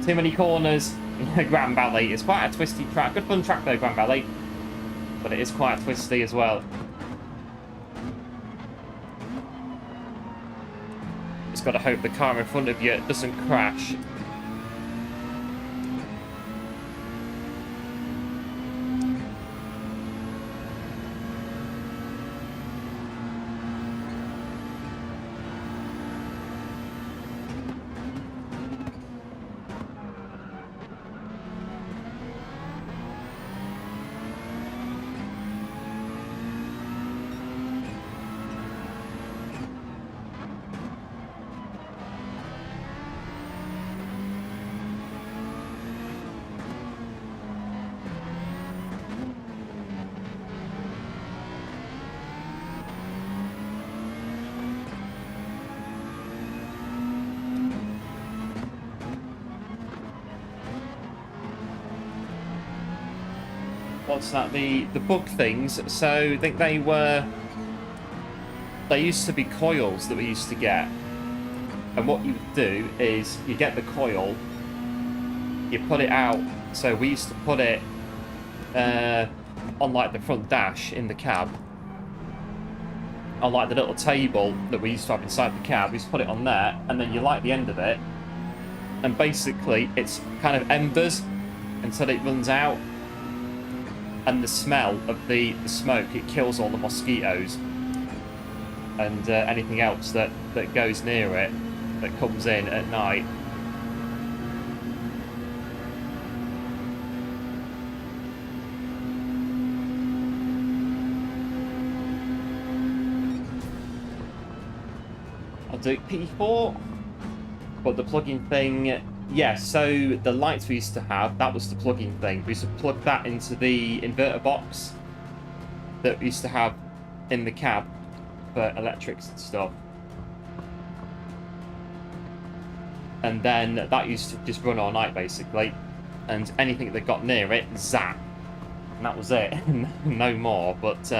Too many corners. Grand Valley. It's quite a twisty track. Good fun track though, Grand Valley. But it is quite twisty as well. Got to hope the car in front of you doesn't crash. What's that? The bug things. So I think they used to be coils that we used to get. And what you would do is you get the coil, you put it out. So we used to put it on like the front dash in the cab, on like the little table that we used to have inside the cab. We used to put it on there, and then you light the end of it, and basically it's kind of embers until it runs out. And the smell of the smoke, it kills all the mosquitoes and anything else that goes near it, that comes in at night. I'll do P4, but the plug-in thing, yeah, so the lights we used to have, that was the plug-in thing. We used to plug that into the inverter box that we used to have in the cab for electrics and stuff. And then that used to just run all night, basically. And anything that got near it, zap. And that was it. No more. But,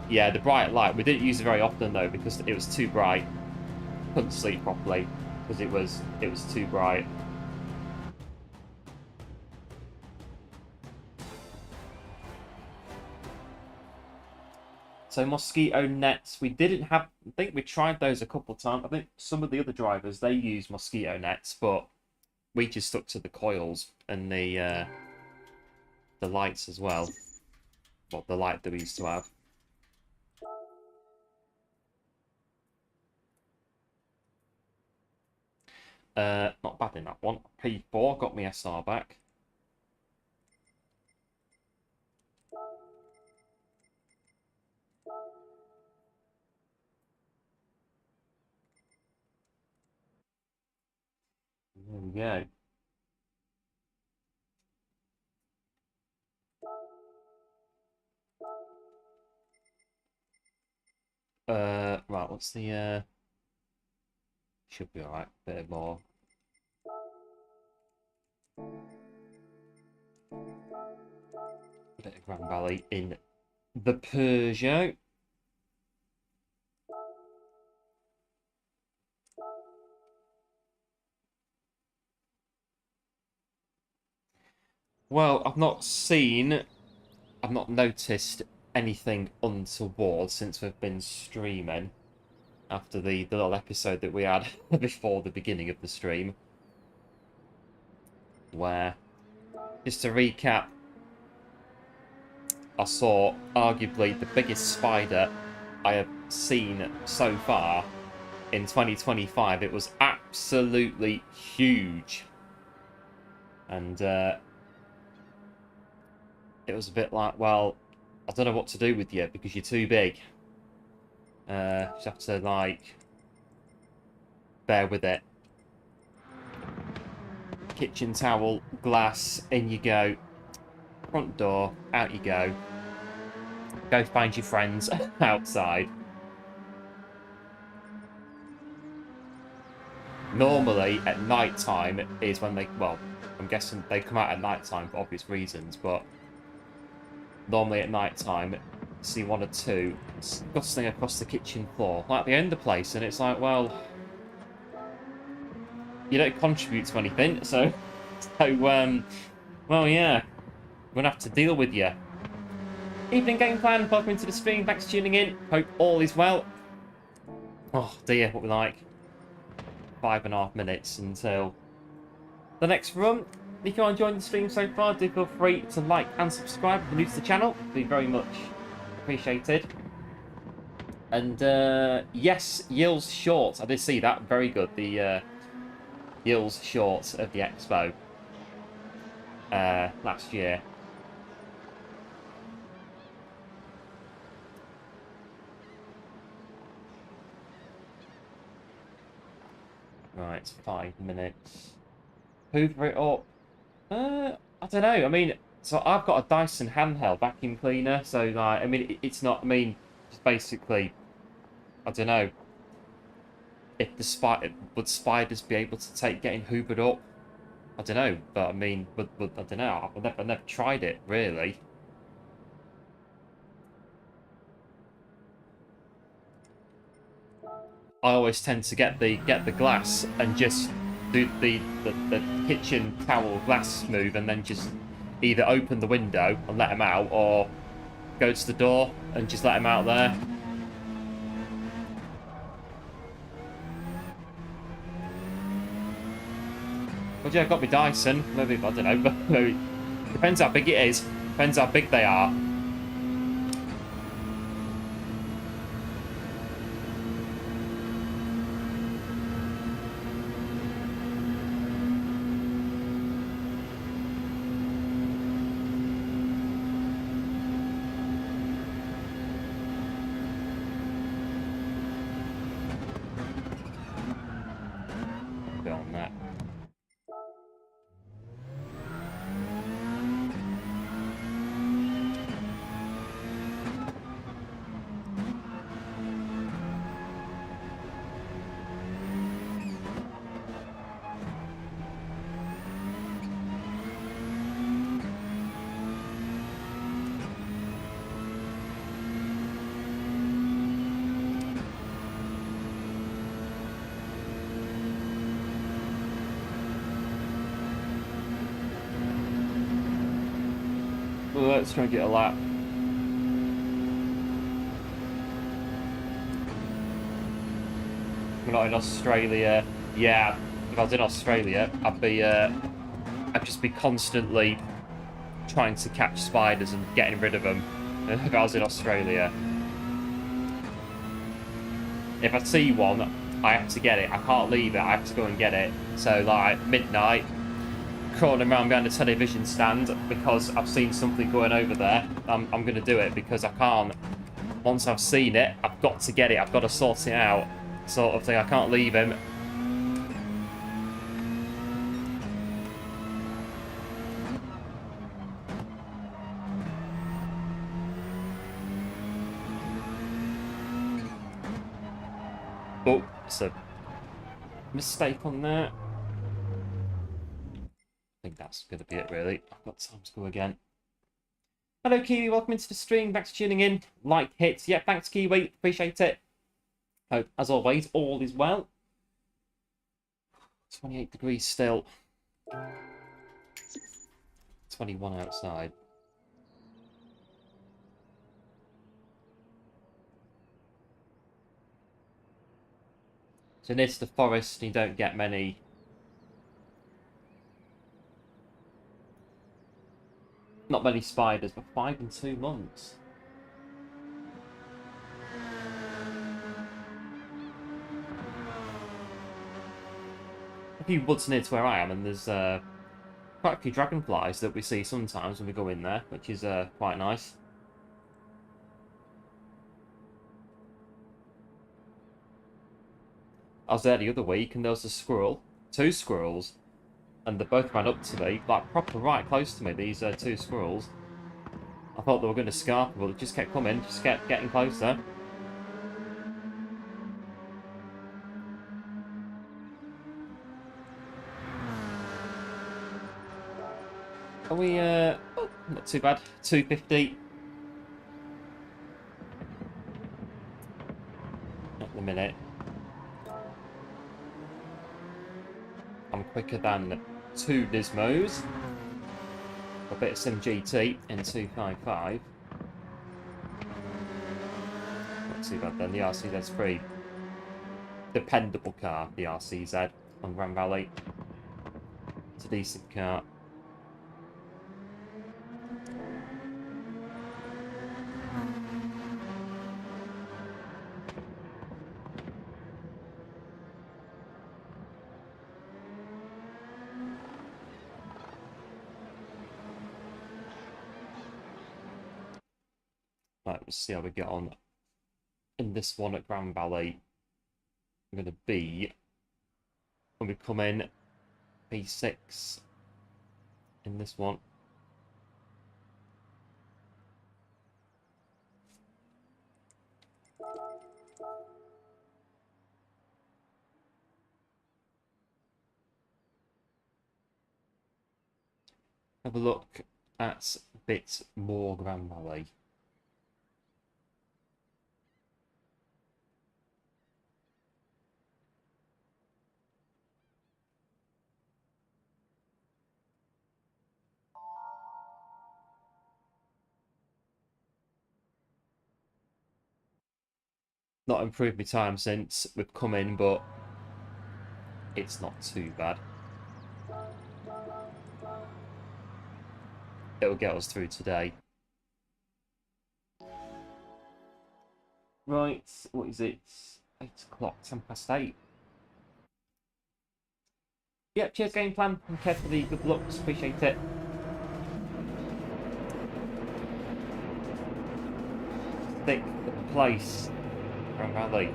yeah, the bright light. We didn't use it very often, though, because it was too bright. Couldn't sleep properly because it was too bright. So mosquito nets, we didn't have. I think we tried those a couple of times. I think some of the other drivers, they use mosquito nets, but we just stuck to the coils and the lights as well. Well, the light that we used to have. Not bad in that one. P4 got me SR back. There we go. Right, what's the should be alright, bit more. Bit of Grand Valley in the Peugeot. Well, I've not noticed anything untoward since we've been streaming after the little episode that we had before the beginning of the stream. Where, just to recap, I saw arguably the biggest spider I have seen so far in 2025. It was absolutely huge. And it was a bit like, well, I don't know what to do with you because you're too big. Just have to, like, bear with it. Kitchen towel, glass, in you go. Front door, out you go. Go find your friends outside. Normally, at night time is when they, well, I'm guessing they come out at night time for obvious reasons, but normally at night time, see one or two scuttling across the kitchen floor, like the end of the place, and it's like, well, you don't contribute to anything, so well, yeah, we're gonna have to deal with you. Evening game plan, welcome into the stream, thanks for tuning in, hope all is well. Oh dear, what we like. 5.5 minutes until the next run. If you are enjoying the stream so far, do feel free to like and subscribe if you're new to the channel. It'd be very much appreciated. And yes, Yill's shorts. I did see that. Very good. The Yill's shorts of the Expo last year. Right, 5 minutes. Hoover it up. I don't know. I mean, so I've got a Dyson handheld vacuum cleaner, so like, I mean, it's not. I mean, just basically, I don't know. If the would spiders be able to take getting hoovered up? I don't know, but I mean, but I don't know. I've never tried it really. I always tend to get the glass and just do the kitchen towel glass move, and then just either open the window and let them out, or go to the door and just let them out there. But yeah, I've got my Dyson. Maybe, I don't know, but maybe, depends how big it is. Depends how big they are. On that. Well, let's try and get a lap. We're not in Australia. Yeah, if I was in Australia, I'd just be constantly trying to catch spiders and getting rid of them. If I was in Australia, if I see one, I have to get it. I can't leave it. I have to go and get it. So like midnight, crawling around behind the television stand because I've seen something going over there. I'm going to do it because I can't. Once I've seen it, I've got to get it. I've got to sort it out, sort of thing. I can't leave him. Oh, it's a mistake on that. I think that's going to be it, really. I've got time to go again. Hello, Kiwi. Welcome into the stream. Thanks for tuning in. Like, hits. Yeah, thanks, Kiwi. Appreciate it. Hope, as always, all is well. 28 degrees still. 21 outside. So near the forest, you don't get many. Not many spiders, but 5 in 2 months. A few woods near to where I am, and there's quite a few dragonflies that we see sometimes when we go in there, which is quite nice. I was there the other week, and there was a squirrel, 2 squirrels, and they both ran up to me, like proper right close to me, these 2 squirrels. I thought they were going to scarp me, but they just kept coming, just kept getting closer. Are we, oh, not too bad, 250. At the minute. I'm quicker than 2 Nismos. A bit of Sim GT in 255. Not too bad then. The RCZ's free. Dependable car, the RCZ on Grand Valley. It's a decent car. Right, let's see how we get on in this one at Grand Valley. I'm going to be, when we come in, B6 in this one. Have a look at a bit more Grand Valley. Not improved my time since we've come in, but it's not too bad. It'll get us through today. Right, what is it? 8 o'clock, 8:10. Yep, cheers game plan. And care for the good looks, appreciate it. Stick the place. Wrong valley.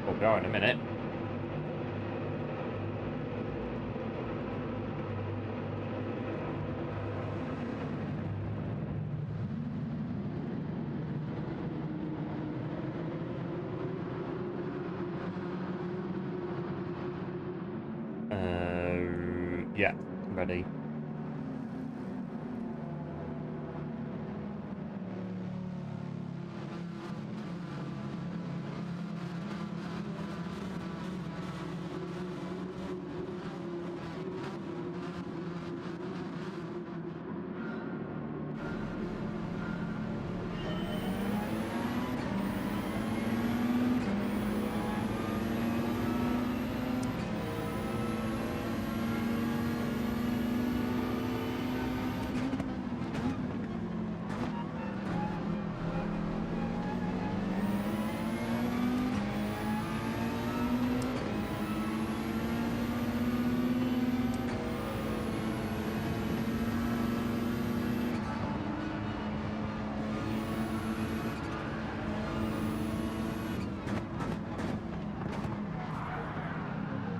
We'll go in a minute. Yeah, I'm ready.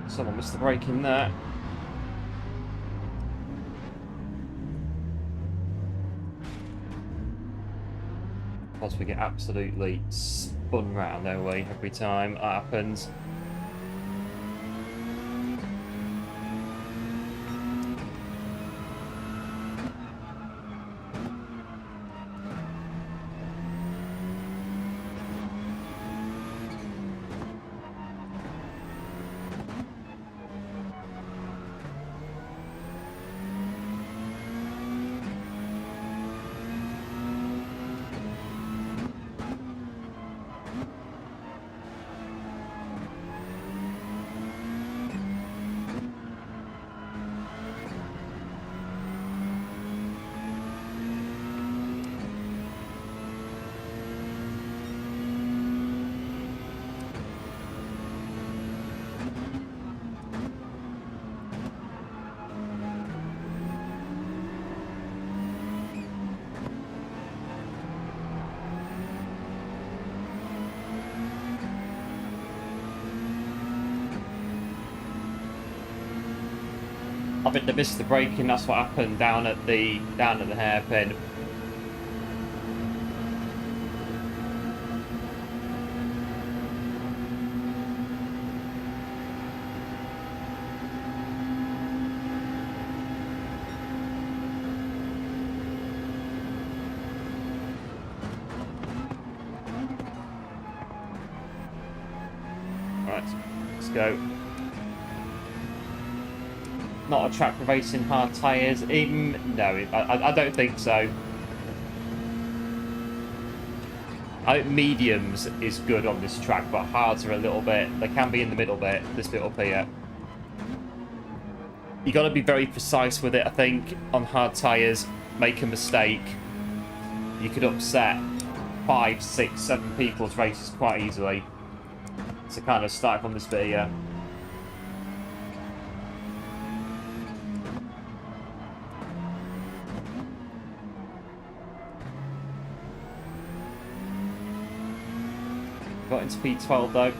Someone missed the brake in there. Plus we get absolutely spun round, don't we, every time that happens. I think they missed the braking. That's what happened down at the hairpin. Right, let's go. Not a track for racing hard tyres. No, I don't think so. I think mediums is good on this track, but hards are a little bit. They can be in the middle bit. This bit up here. You got to be very precise with it. I think on hard tyres, make a mistake, you could upset 5, 6, 7 people's races quite easily. So kind of start from this bit here. Got into P12 though.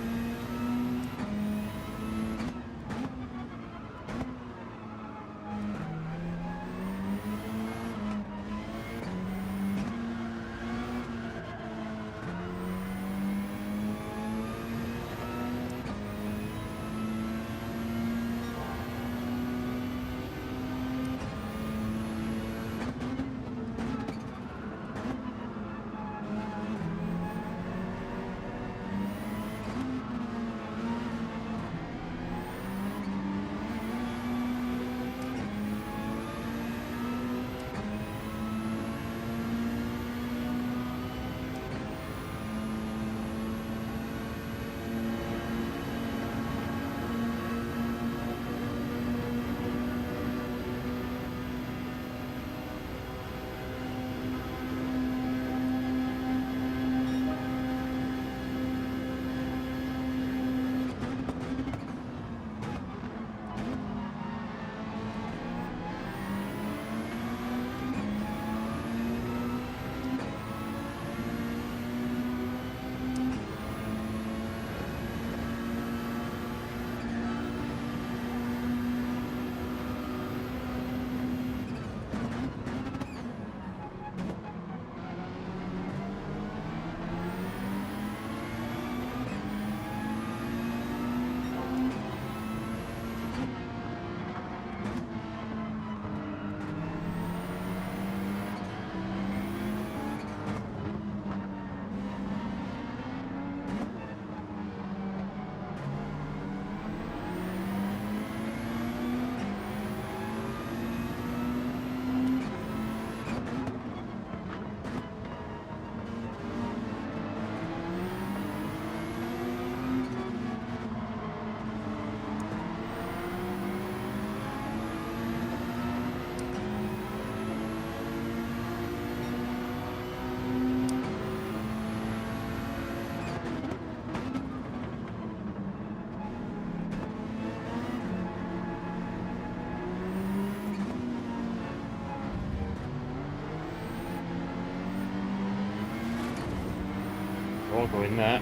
go in there.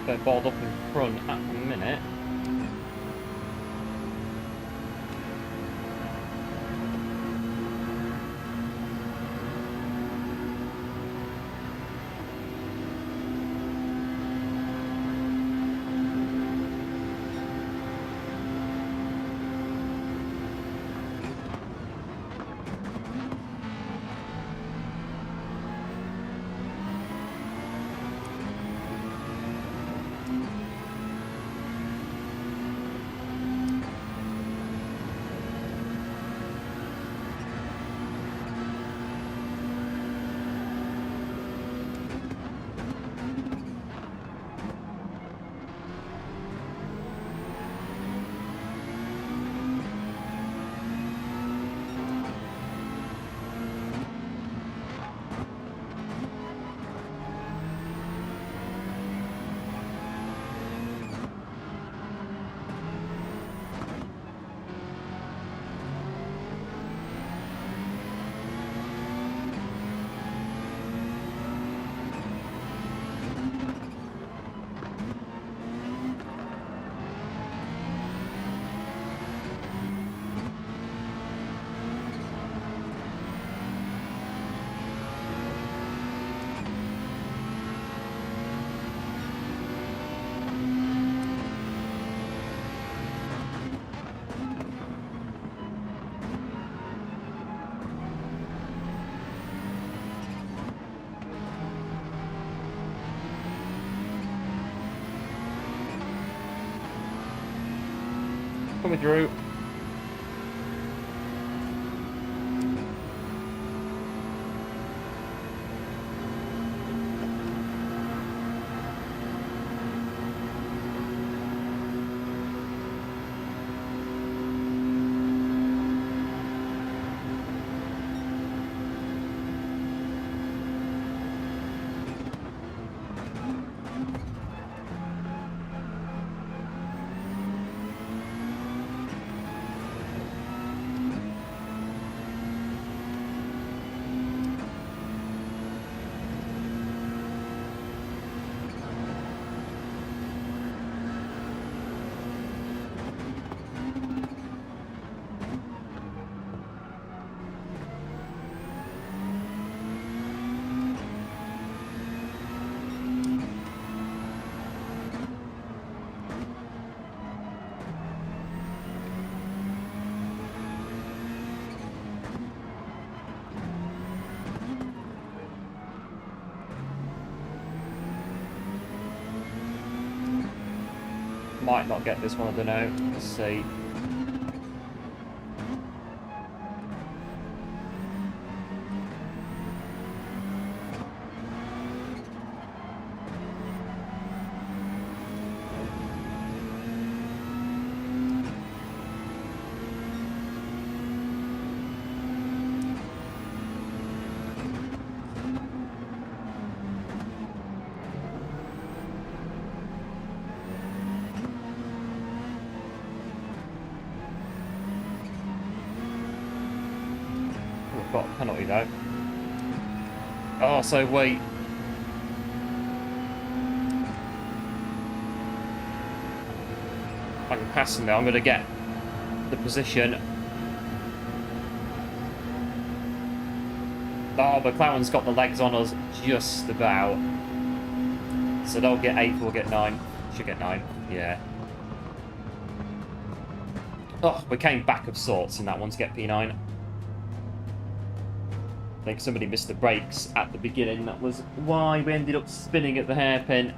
They're balled up in front at the minute. Coming through. Might not get this one, I don't know. Let's see. Got a penalty though. Oh, so wait. I can pass him now. I'm going to get the position. Oh, the McLaren's got the legs on us just about. So they'll get 8, we'll get 9. Should get 9, yeah. Oh, we came back of sorts in that one to get P9. I think somebody missed the brakes at the beginning. That was why we ended up spinning at the hairpin.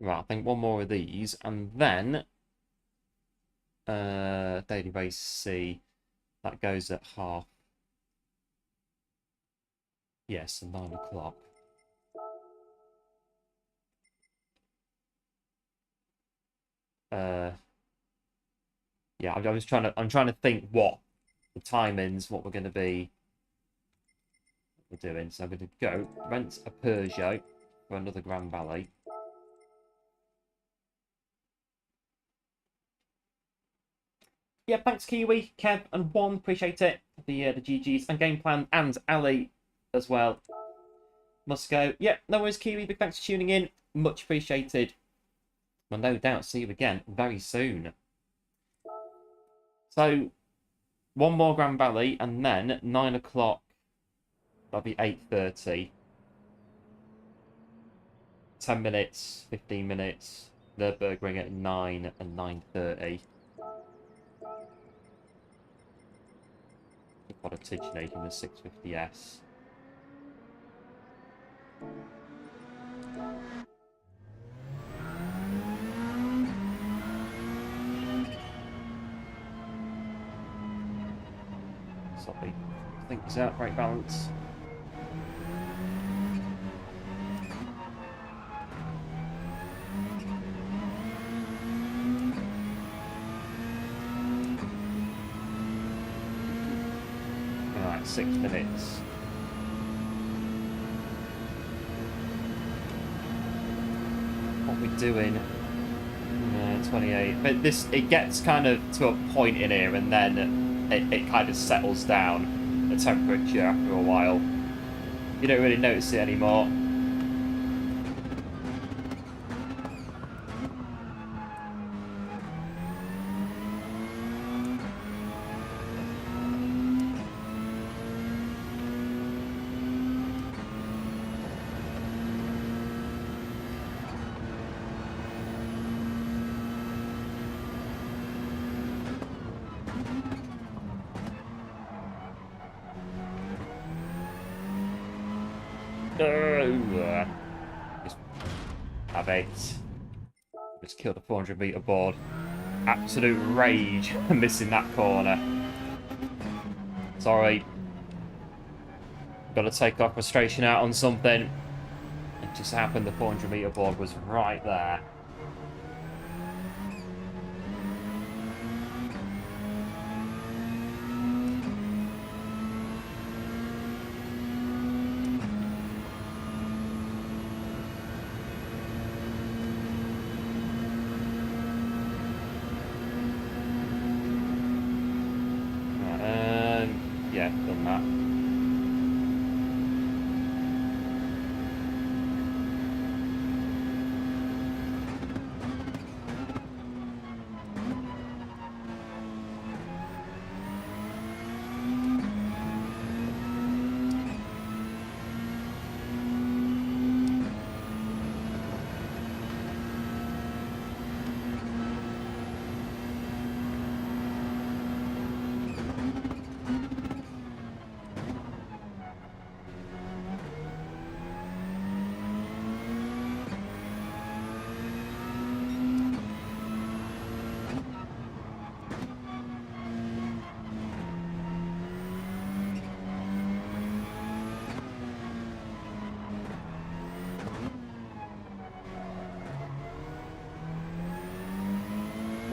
Right, I think one more of these, and then daily race C, that goes at half. Yes, 9 o'clock. Yeah, I'm trying to think what the timings, what we're going to be doing. So I'm going to go rent a Peugeot for another Grand Valley. Yeah, thanks Kiwi, Kev, and One. Appreciate it. The GGs and game plan, and Ali as well. Must go. Yeah, no worries, Kiwi. Big thanks for tuning in. Much appreciated. Well, no doubt see you again very soon. So, one more Grand Valley, and then 9 o'clock. That'll be 8:30. 10 minutes, 15 minutes. Nürburgring at 9 and 9:30. Got a Tichenate in the 650S. Sorry, I think he's out, great balance. Alright, 6 minutes. What are we doing? 28. But it gets kind of to a point in here, and then it kind of settles down, the temperature, after a while. You don't really notice it anymore. Just have it. Just killed a 400-meter board. Absolute rage missing that corner. Sorry. Got to take our frustration out on something. It just happened the 400-meter board was right there. Yeah, done that.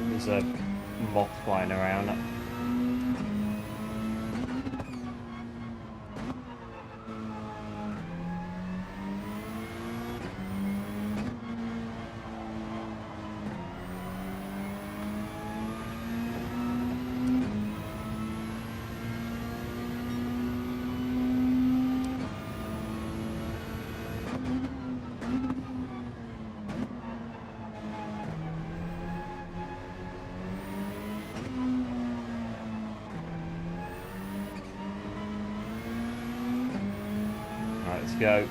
There's a moth flying around. Let's go.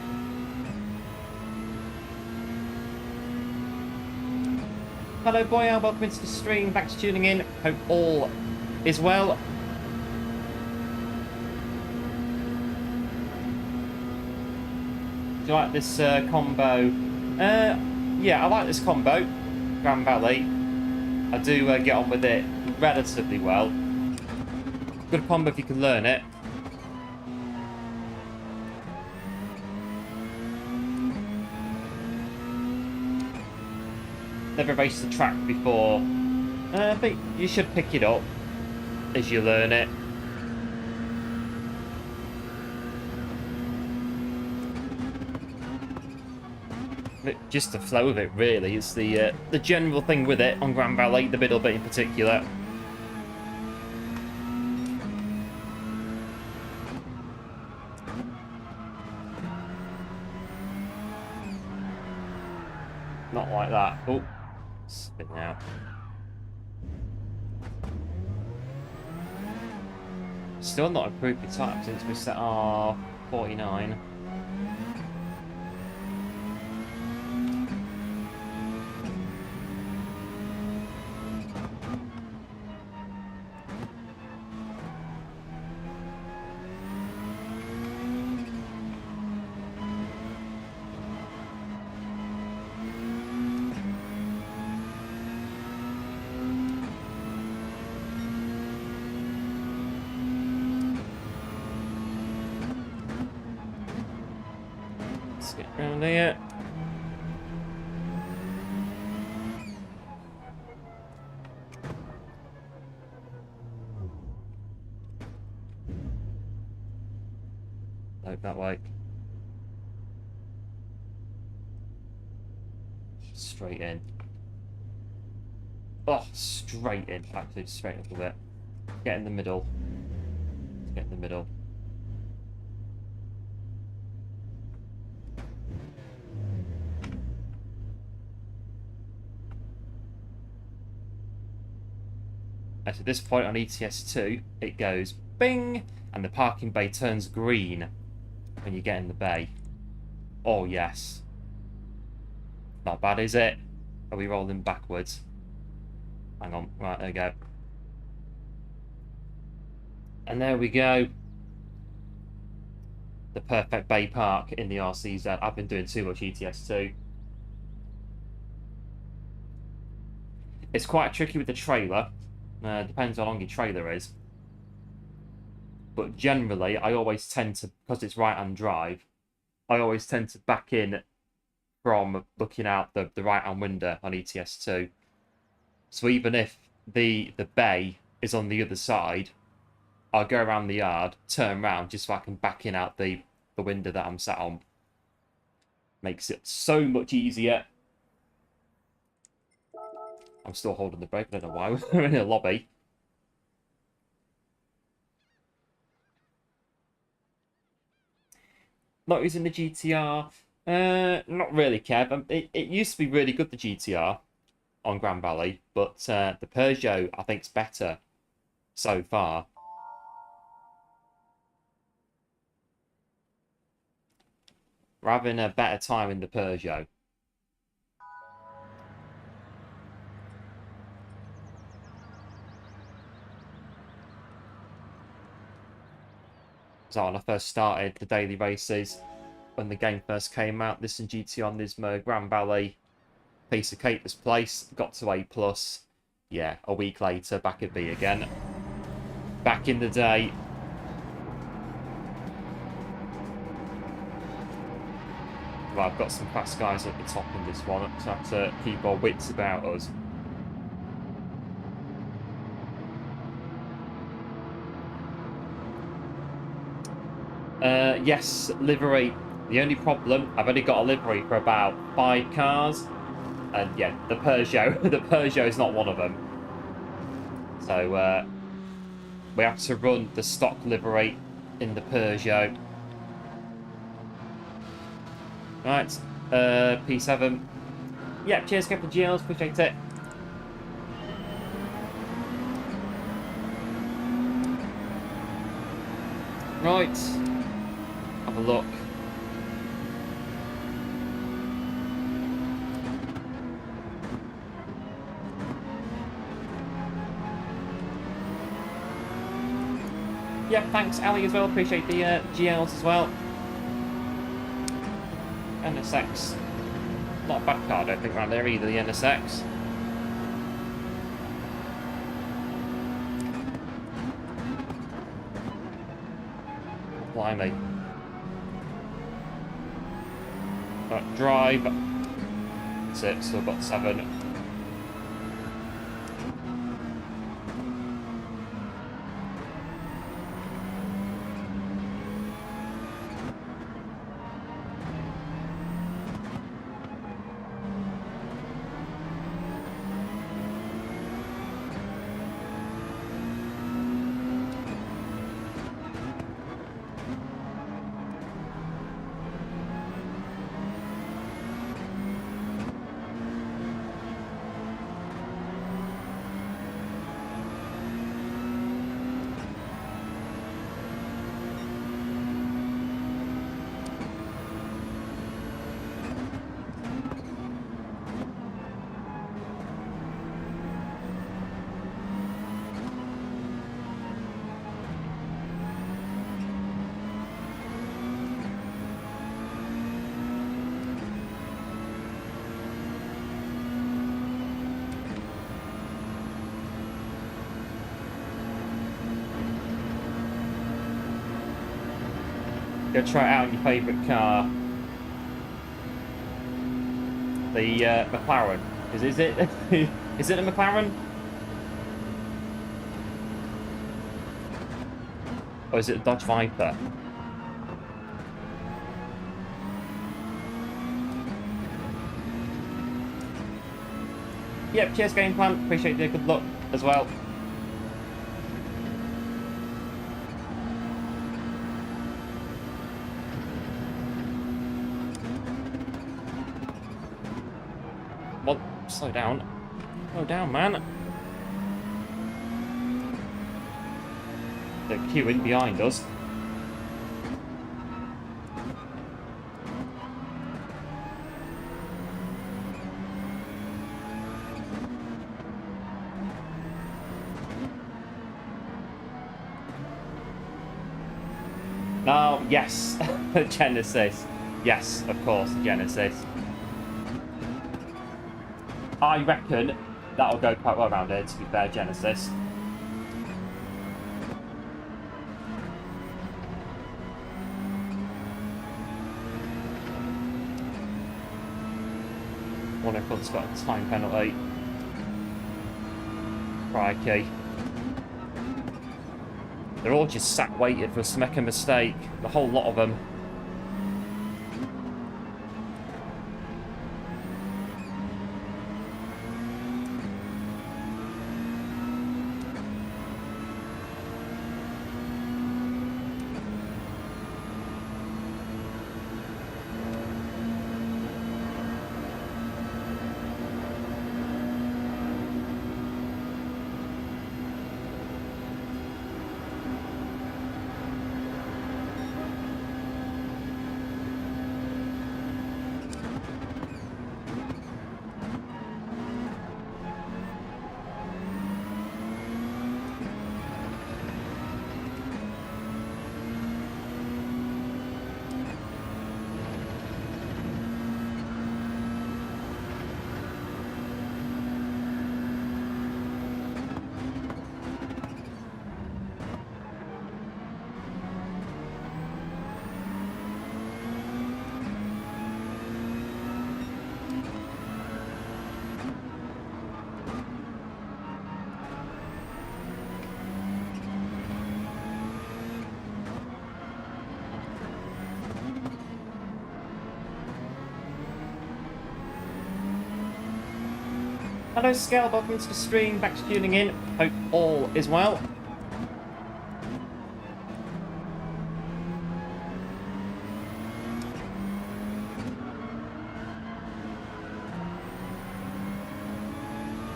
Hello, Boyan. Welcome into the stream. Thanks for tuning in. Hope all is well. Do you like this combo? Yeah, I like this combo. Grand Valley. I do get on with it relatively well. Good combo if you can learn it. never raced the track before, but you should pick it up as you learn it. Just the flow of it, really. It's the general thing with it on Grand Valley, the middle bit in particular. Not like that. Oh, spin out. Still not improved the time since we set our 49. Let's get around here. Like that way. Straight in. Oh, straight in. Actually, straight up a bit. Get in the middle. Get in the middle. At this point on ETS2, it goes bing, and the parking bay turns green when you get in the bay. Oh, yes. Not bad, is it? Are we rolling backwards? Hang on. Right, there we go. And there we go. The perfect bay park in the RCZ. I've been doing too much ETS2. It's quite tricky with the trailer. Depends how long your trailer is. But generally, I always tend to, because it's right-hand drive, I always tend to back in from looking out the right-hand window on ETS2. So even if the bay is on the other side, I'll go around the yard, turn around, just so I can back in out the window that I'm sat on. Makes it so much easier. I'm still holding the brake, I don't know why. We're in a lobby. Not using the GTR. Not really, Kev. It used to be really good, the GTR, on Grand Valley. But the Peugeot, I think, is better so far. We're having a better time in the Peugeot. So when I first started the daily races, when the game first came out, this and GT on Nismo, Grand Valley, piece of cake, this place, got to A+. Yeah, a week later, back at B again. Back in the day. Well, I've got some fast guys at the top in this one, so I have to keep our wits about us. Yes, livery. The only problem, I've only got a livery for about 5 cars. And yeah, the Peugeot, the Peugeot is not one of them. So we have to run the stock livery in the Peugeot. Right, P7. Yep, cheers, Captain GLs, appreciate it. Right, have a look. Yeah, thanks, Ali, as well. Appreciate the GLs as well. NSX. Not a bad car, I don't think, around there either, the NSX. Blimey. Right, drive. That's it, still got 7. Go try it out in your favourite car. The McLaren. Is it is it a McLaren? Or is it a Dodge Viper? Yep, cheers Game Plan. Appreciate it. Good luck as well. Well, slow down. Slow down, man. They're queuing behind us. Oh, yes. Genesis. Yes, of course, Genesis. I reckon that'll go quite well around here, to be fair, Genesis. One of them's got a time penalty. Crikey. They're all just sat waiting for us to make a mistake. The whole lot of them. Hello Scale, welcome to the stream, back to tuning in. Hope all is well.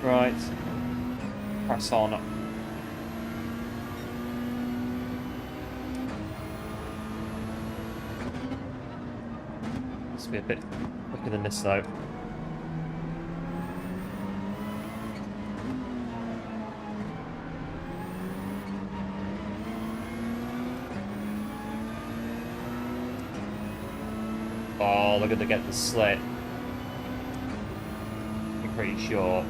Right, press on. Must be a bit quicker than this though. Oh, they're going to get the slit. I'm pretty sure.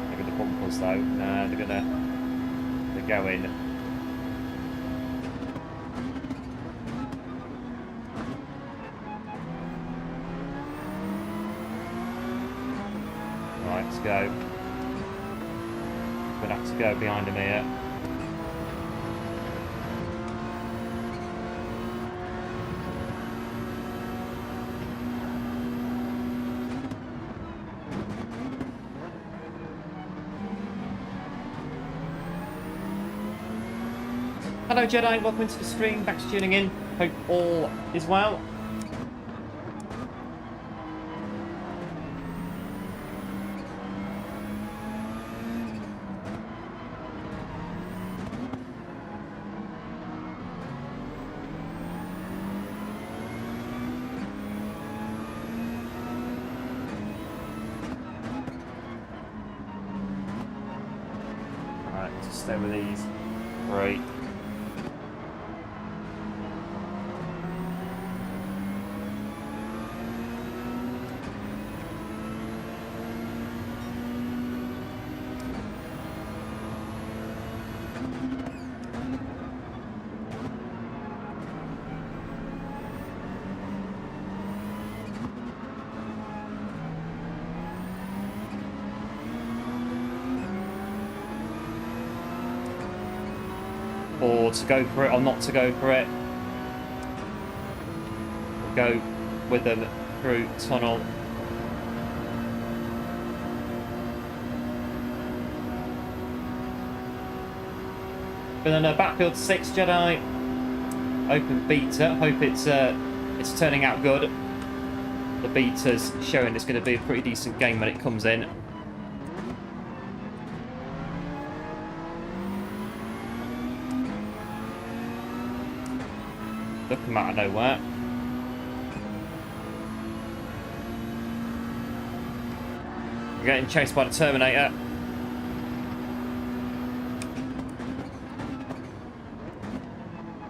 Look at the bumpers though. They're going. Let's go. Gonna have to go behind him here. Hello Jedi, welcome to the stream, back to tuning in. Hope all is well. Stay with these. Right. to go for it or not to go for it. We'll go with them through tunnel. But then Battlefield 6 Jedi open beta. Hope it's turning out good. The beta's showing it's going to be a pretty decent game when it comes in. Look come out of nowhere. We're getting chased by the Terminator.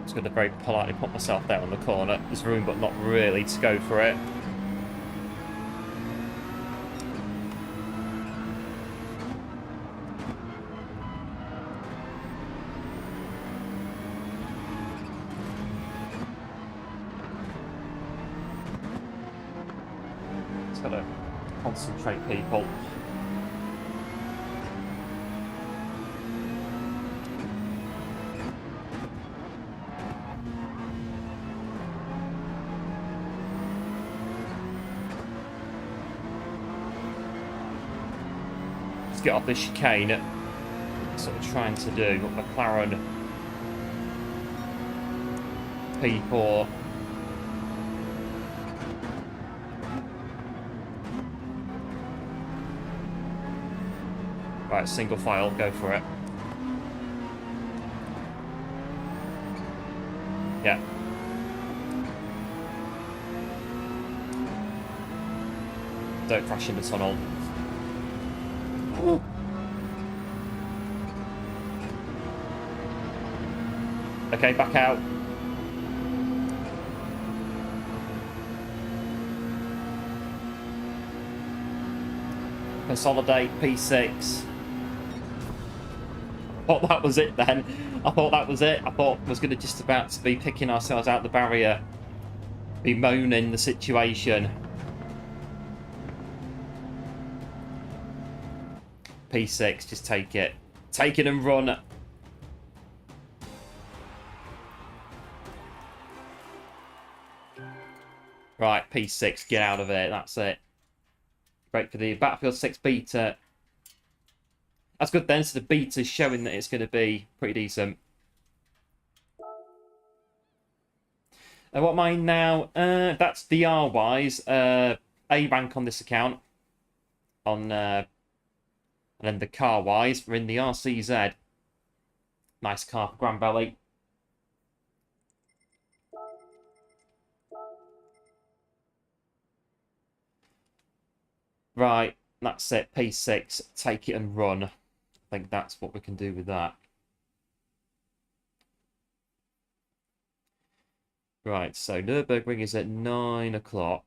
Just going to very politely put myself there on the corner. There's room, but not really to go for it. Just got to concentrate, people. Get off this chicane. That's what we're trying to do. Got McLaren P4. Right, single file, go for it. Yeah. Don't crash in the tunnel. Ooh. Okay, back out. Consolidate P6. I thought that was it then. I thought that was it. I thought I was going to just about to be picking ourselves out the barrier. Be moaning the situation. P6, just take it. Take it and run. Right, P6, get out of it. That's it. Great for the Battlefield 6 beta. That's good then. So the beta's showing that it's going to be pretty decent. What am I now? That's DR-wise. A rank on this account. And then the car-wise, we're in the RCZ. Nice car for Grand Valley. Right, that's it. P6, take it and run. I think that's what we can do with that. Right, so Nürburgring is at 9 o'clock.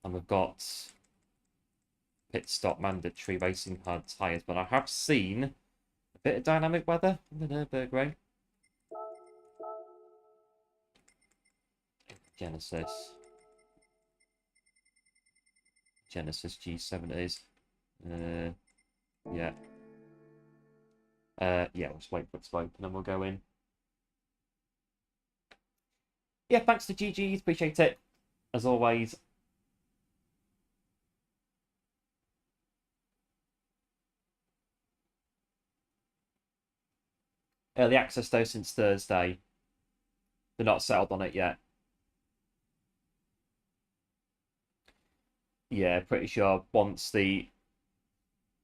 And we've got pit stop mandatory racing hard tyres. But I have seen a bit of dynamic weather in the Nürburgring. Genesis G70s. Yeah. Yeah, we'll just wait for it to open and we'll go in. Yeah, thanks to GG's, appreciate it. As always. Early access though since Thursday. They're not settled on it yet. Yeah, pretty sure once the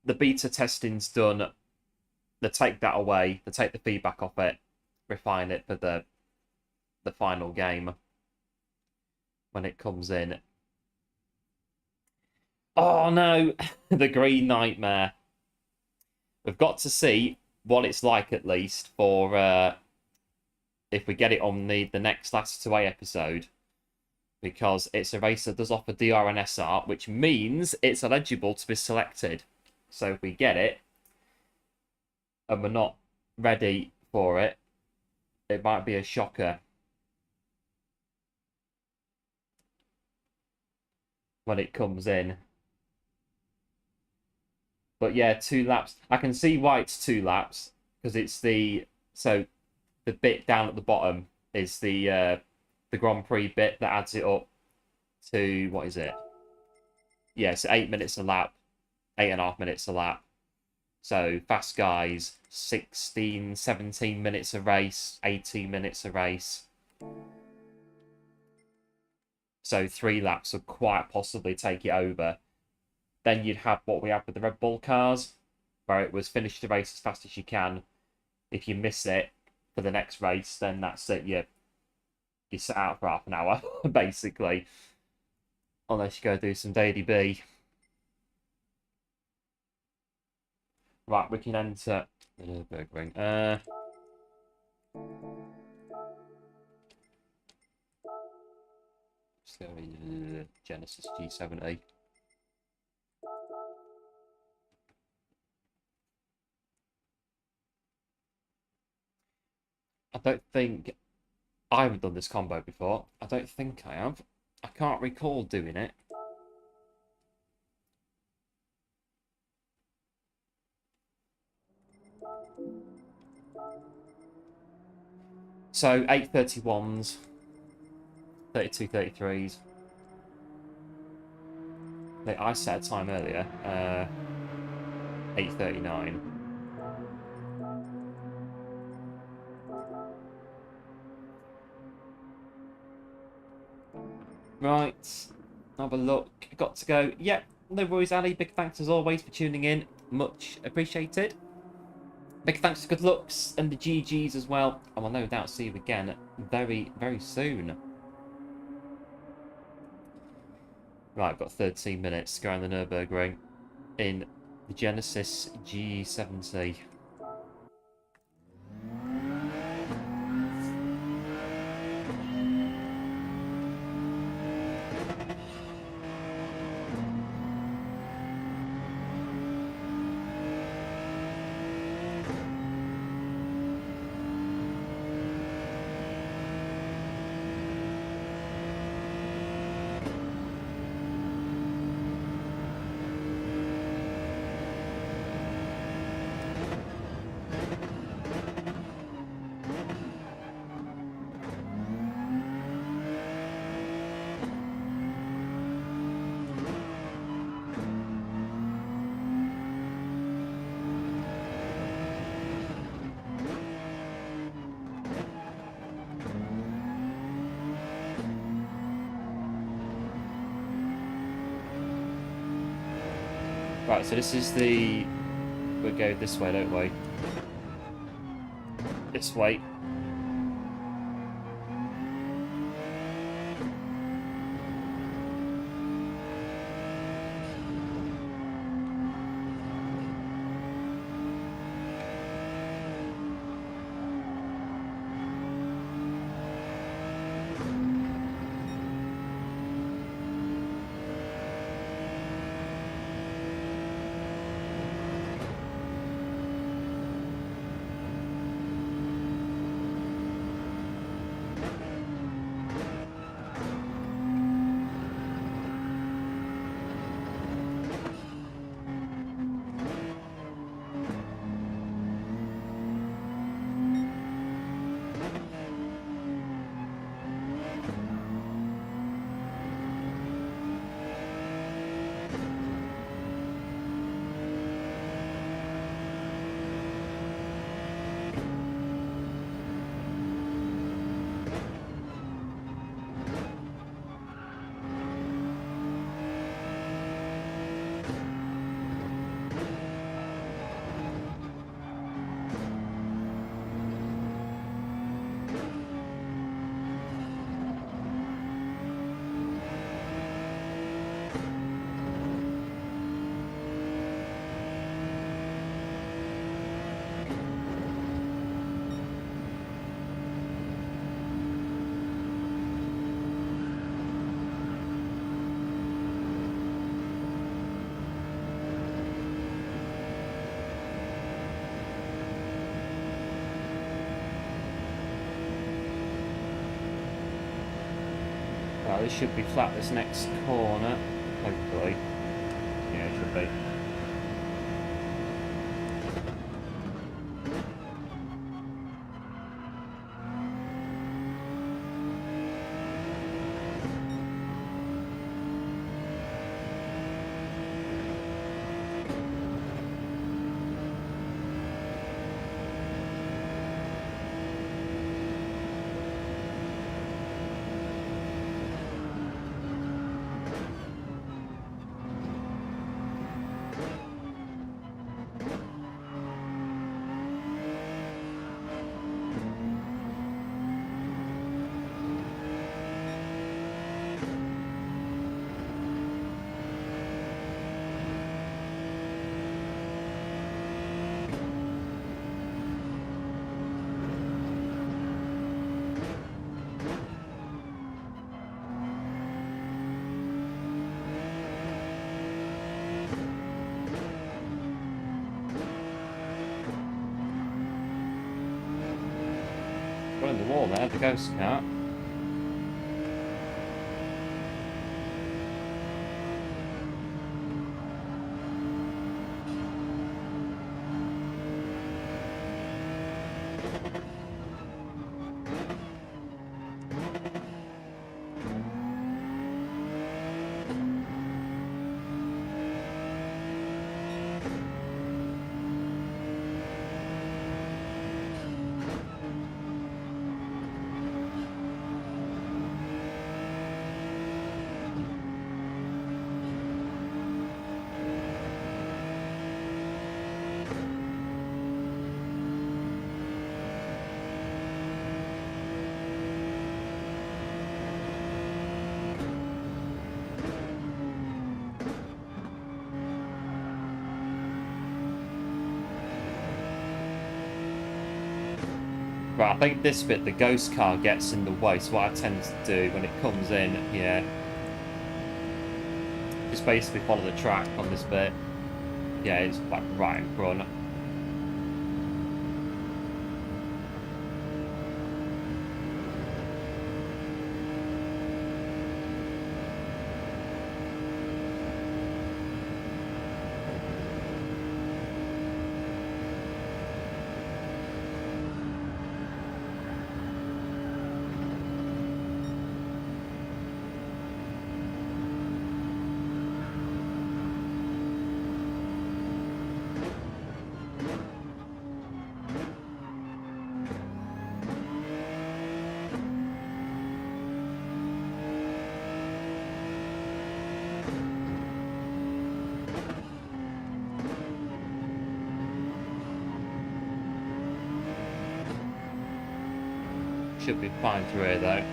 beta testing's done, they take that away, they take the feedback off it, refine it for the final game when it comes in. Oh no, the green nightmare. We've got to see what it's like at least for if we get it on the next Last 2A episode. Because it's a race that does offer DR and SR, which means it's eligible to be selected. So if we get it, and we're not ready for it, it might be a shocker. When it comes in. But yeah, 2 laps. I can see why it's 2 laps. because it's the bit down at the bottom is the Grand Prix bit that adds it up to, what is it? Yeah, so 8 minutes a lap, 8.5 minutes a lap. So fast guys, 16, 17 minutes a race, 18 minutes a race. So 3 laps would quite possibly take it over. Then you'd have what we have with the Red Bull cars, where it was finish the race as fast as you can. If you miss it for the next race, then that's it. You sit out for half an hour, basically. Unless you go do some daily B. Right, we can enter the Nürburgring. Let's go into Genesis G70. I don't think I haven't done this combo before. I don't think I have. I can't recall doing it. So 831s, 3233s. I set a time earlier. 8:39. Right, have a look. Got to go. Yep, no worries, Ali. Big thanks as always for tuning in. Much appreciated. Big thanks to Good Looks and the GGs as well. I will no doubt see you again very, very soon. Right, I've got 13 minutes to go around the Nürburgring in the Genesis G70. Right, so this is the... we go this way, don't we? This way. Well, this should be flat this next corner, hopefully. Yeah, it should be. Running the wall there, the ghost car. Right, I think this bit, the ghost car gets in the way, so what I tend to do when it comes in, yeah, just basically follow the track on this bit. Yeah, it's like right in front. Should be fine through here though.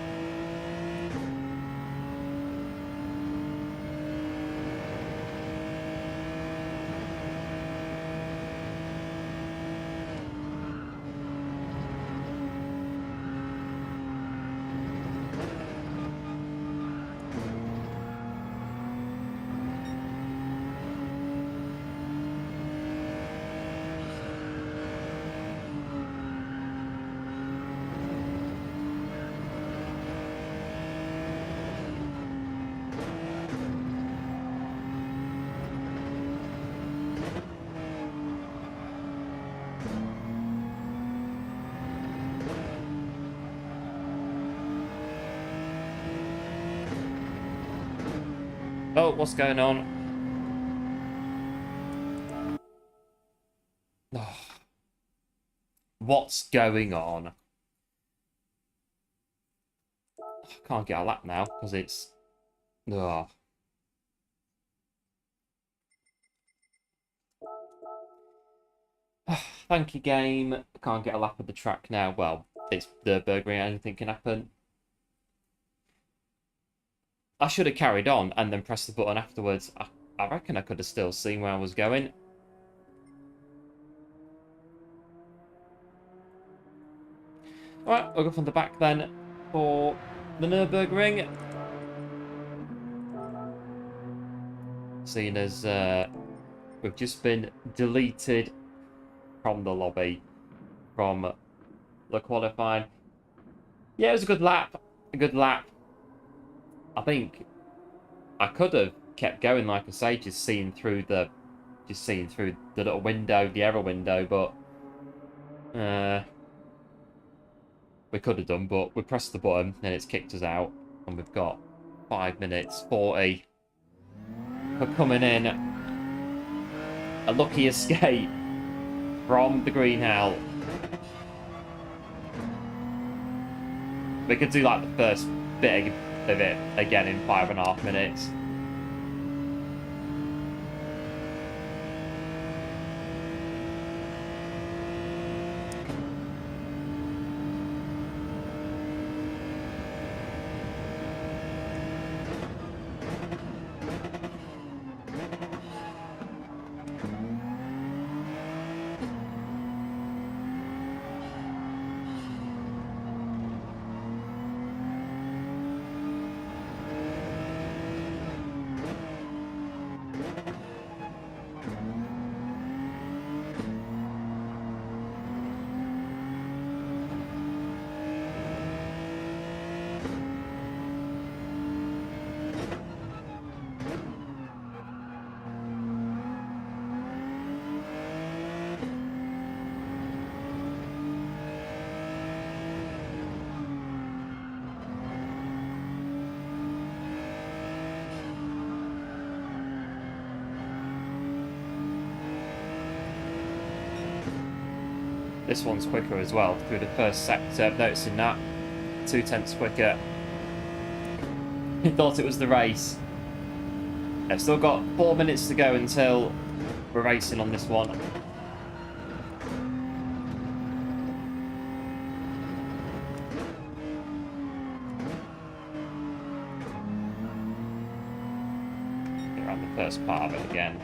Oh, what's going on? Oh. What's going on? I can't get a lap now because it's... Oh. Thank you, game. Can't get a lap of the track now. Well, it's the burglary, anything can happen. I should have carried on and then pressed the button afterwards. I reckon I could have still seen where I was going. Alright, we'll go from the back then for the Nürburgring. Seeing as we've just been deleted from the lobby from the qualifying. Yeah, it was a good lap. A good lap. I think I could have kept going, like I say, just seeing through the little window, the error window, but we could have done, but we pressed the button and it's kicked us out, and we've got 5 minutes 40 for coming in. A lucky escape from the green hell. We could do like the first bit of it again in 5.5 minutes. This one's quicker as well through the first sector. Noticing that 0.2 quicker. He thought it was the race. I've still got 4 minutes to go until we're racing on this one. Around the first part of it again.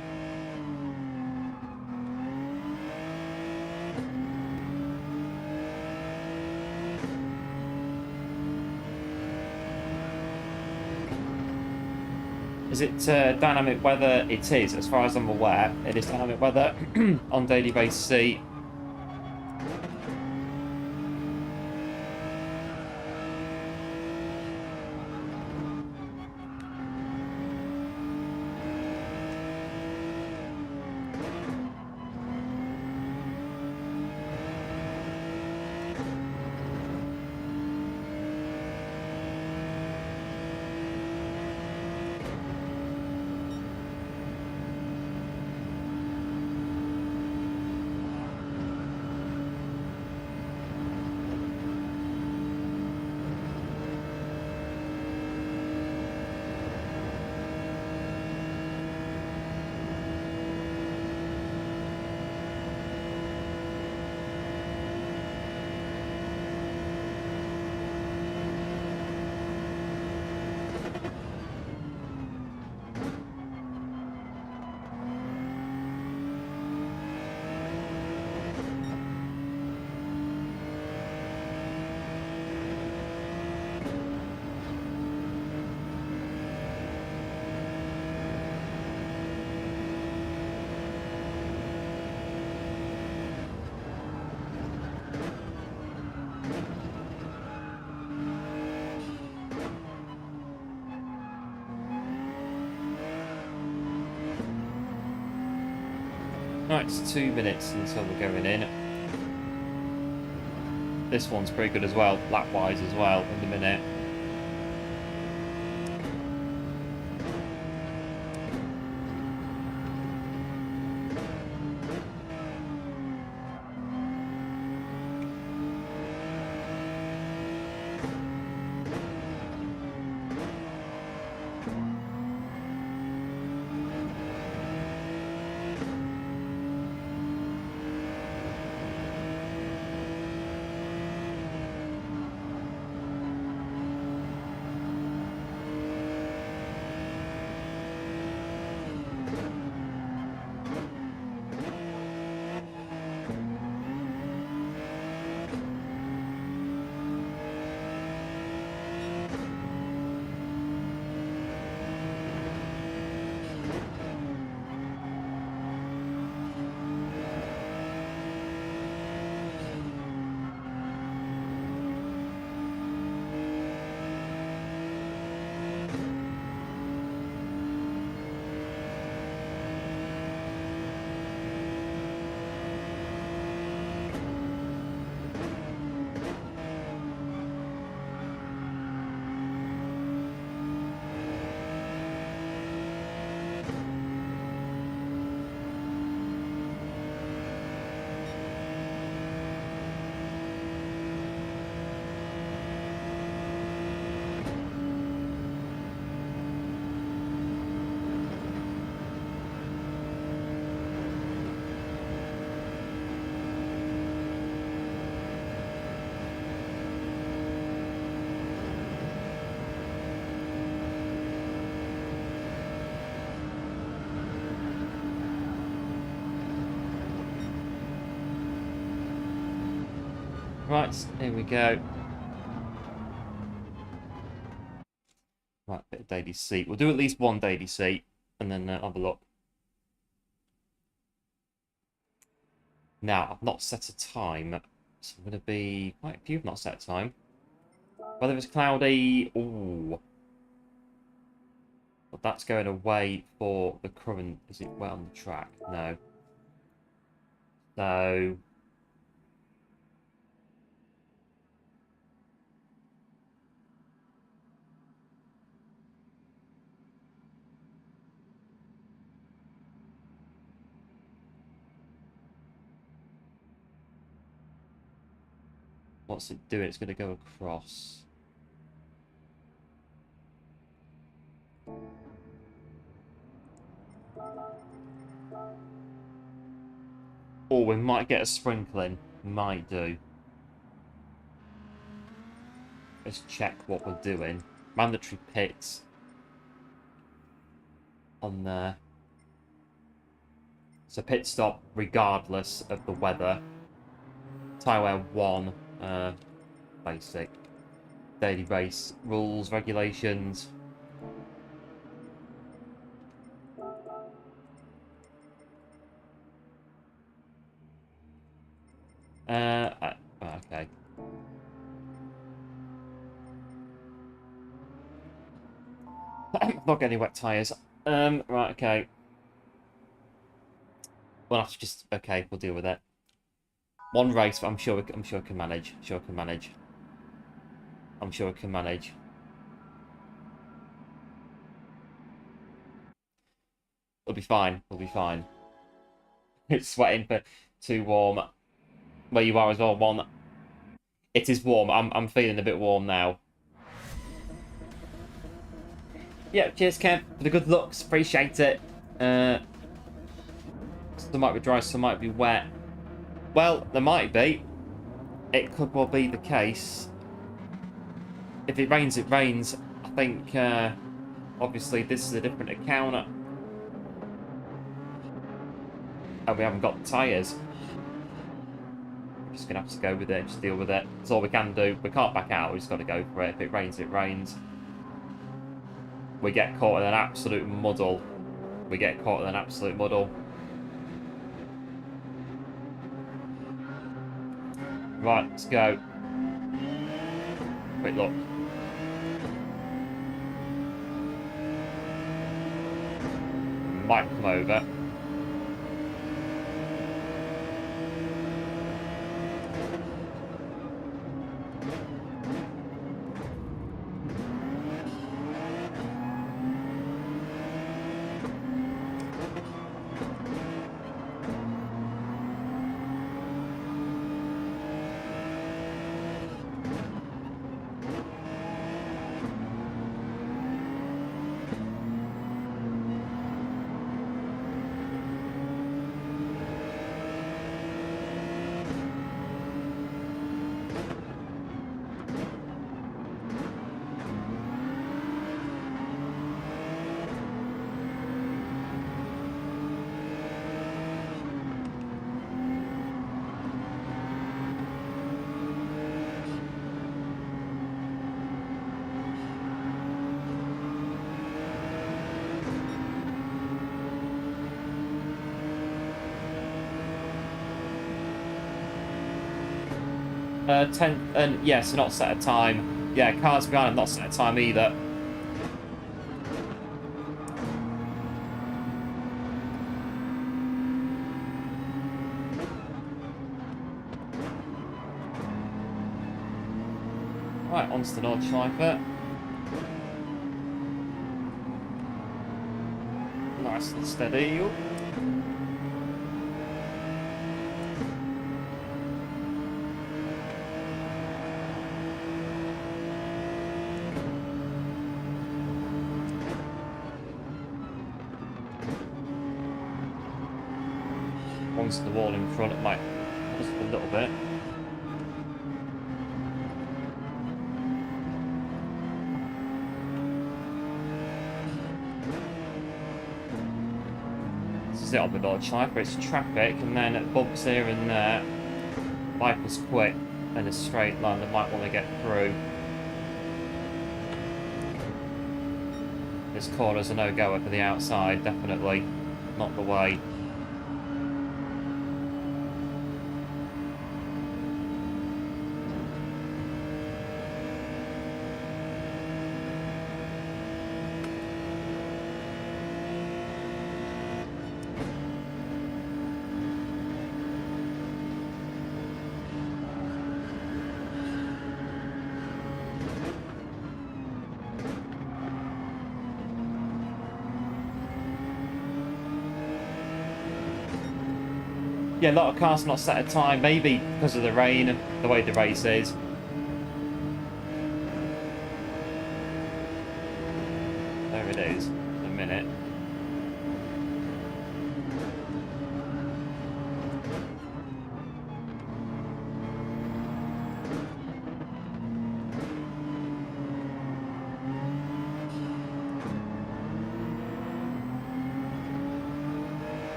Is it dynamic weather? It is, as far as I'm aware. It is dynamic weather on daily basis. Right, it's 2 minutes until we're going in. This one's pretty good as well, lap-wise as well, in the minute. Right, here we go. Right, bit of daily seat. We'll do at least one daily seat, and then have a look. Now, I've not set a time, so I'm going to be... Quite a few have not set a time. Weather is cloudy. Ooh. But that's going away for the current... Is it wet on the track? No. So... What's it doing? It's going to go across. Oh, we might get a sprinkling. Might do. Let's check what we're doing. Mandatory pits on there. So pit stop regardless of the weather. Tyre wear 1. Basic. Daily race rules, regulations. Okay. Not getting wet tyres. Right, okay. We'll have to just... Okay, we'll deal with it. One race, but I'm sure we can manage. I'm sure we can manage. We'll be fine. It's sweating for too warm. Where you are as well, one. It is warm. I'm feeling a bit warm now. Yeah, cheers, Kev, for the good looks. Appreciate it. Some might be dry, some might be wet. Well, there might be. It could well be the case. If it rains, it rains. I think, obviously, this is a different account. And we haven't got tyres. We're just going to have to go with it, just deal with it. That's all we can do. We can't back out, we just got to go for it. If it rains, it rains. We get caught in an absolute muddle. Right, let's go. Quick look. Might come over. And yes, not set a time. Yeah, cars behind have not set a time either. Right, onto the Nordschleifer. Nice and steady. Onto the wall in front of my just a little bit. This is it on the Nordschleifer. It's traffic and then bumps here and there. Bike was quick in a straight line that might want to get through. This corner's a no-goer for the outside, definitely not the way. Yeah, a lot of cars not set a time, maybe because of the rain, the way the race is. There it is, in a minute.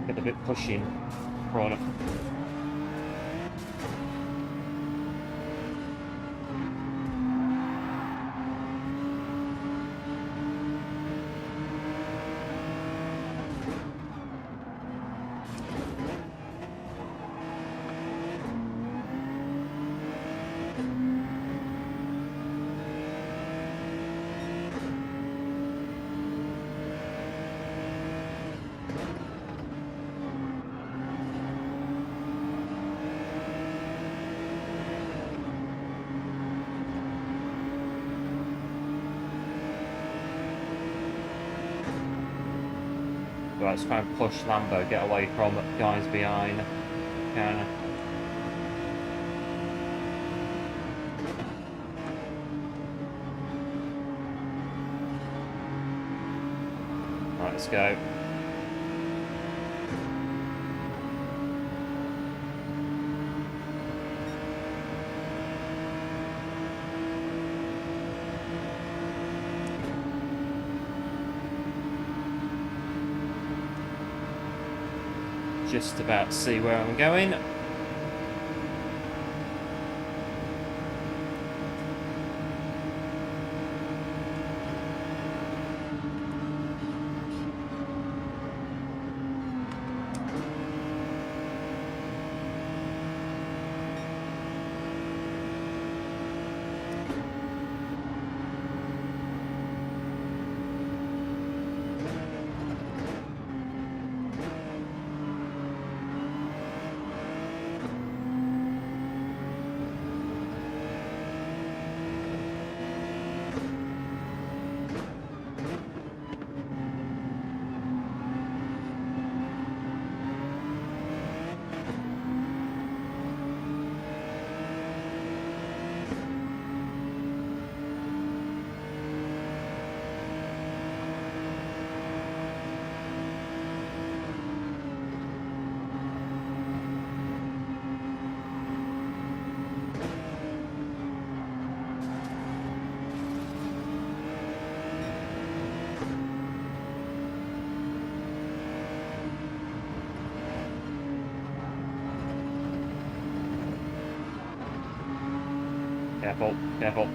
Get a bit pushing front. Right, let's try and push Lambo, get away from guys behind. Can. Right, let's go. Just about to see where I'm going. Careful, careful.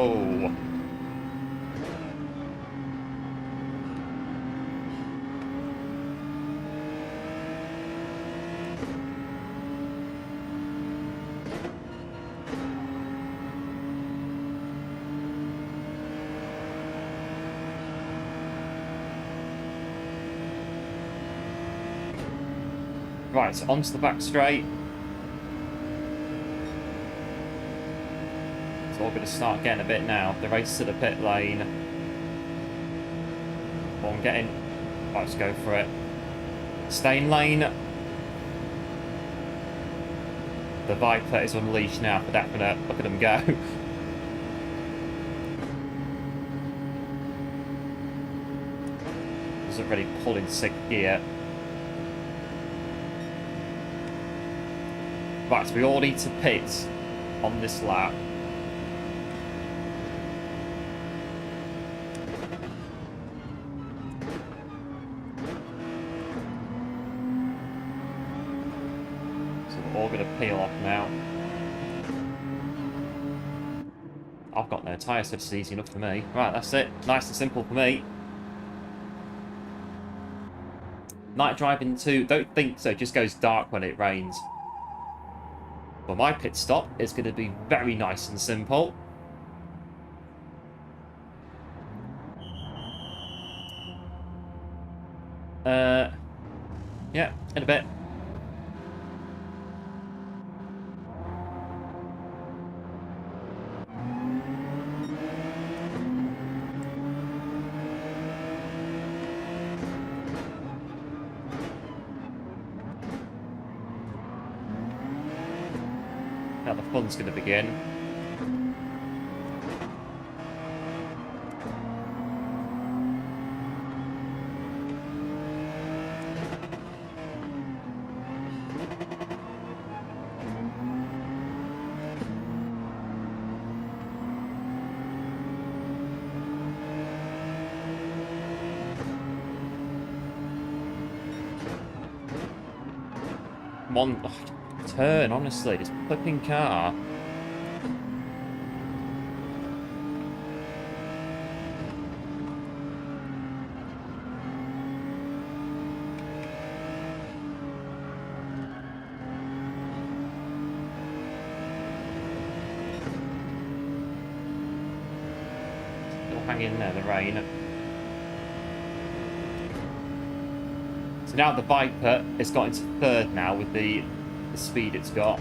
Oh. Right, so onto the back straight. So we're going to start getting a bit now. The race to the pit lane. Oh, I'm getting... Oh, let's go for it. Stay in lane. The Viper is unleashed now for definite. Look at them go. Doesn't really pull in 6th gear. Right, so we all need to pit on this lap. So we're all going to peel off now. I've got no tyres, so it's easy enough for me. Right, that's it. Nice and simple for me. Night driving too, don't think so, it just goes dark when it rains. Well, my pit stop is going to be very nice and simple. Yeah, in a bit. Now the fun's going to begin. Come on, oh, turn, honestly, this flipping car. Still hanging in there, the rain. So now the Viper has got into 3rd now with the speed it's got.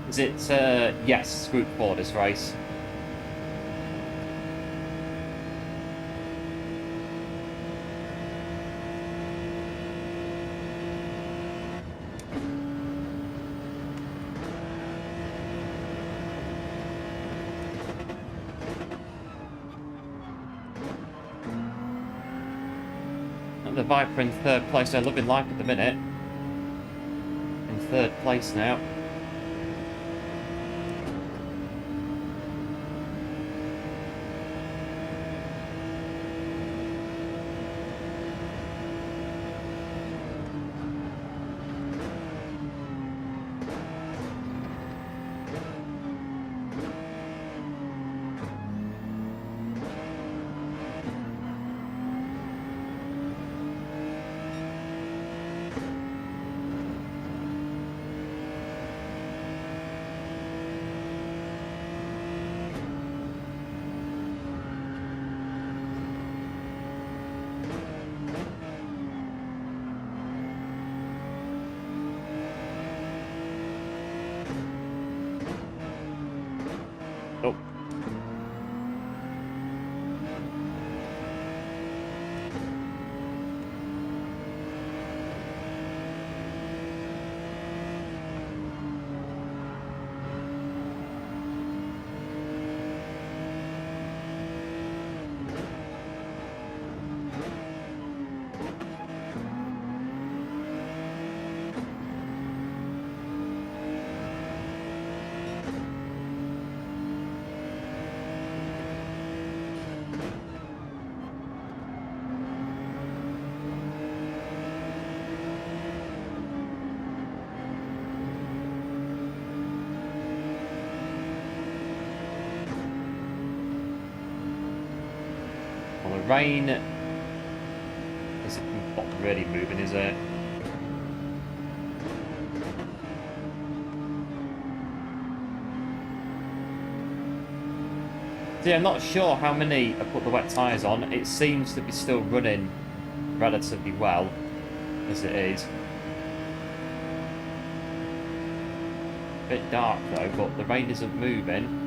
Is it, yes, Group 4 this race. And the Viper in 3rd place, they're loving life at the minute. In 3rd place now. the rain isn't not really moving, is it? So yeah, I'm not sure how many I put the wet tyres on. It seems to be still running relatively well as it is. A bit dark though, but the rain isn't moving.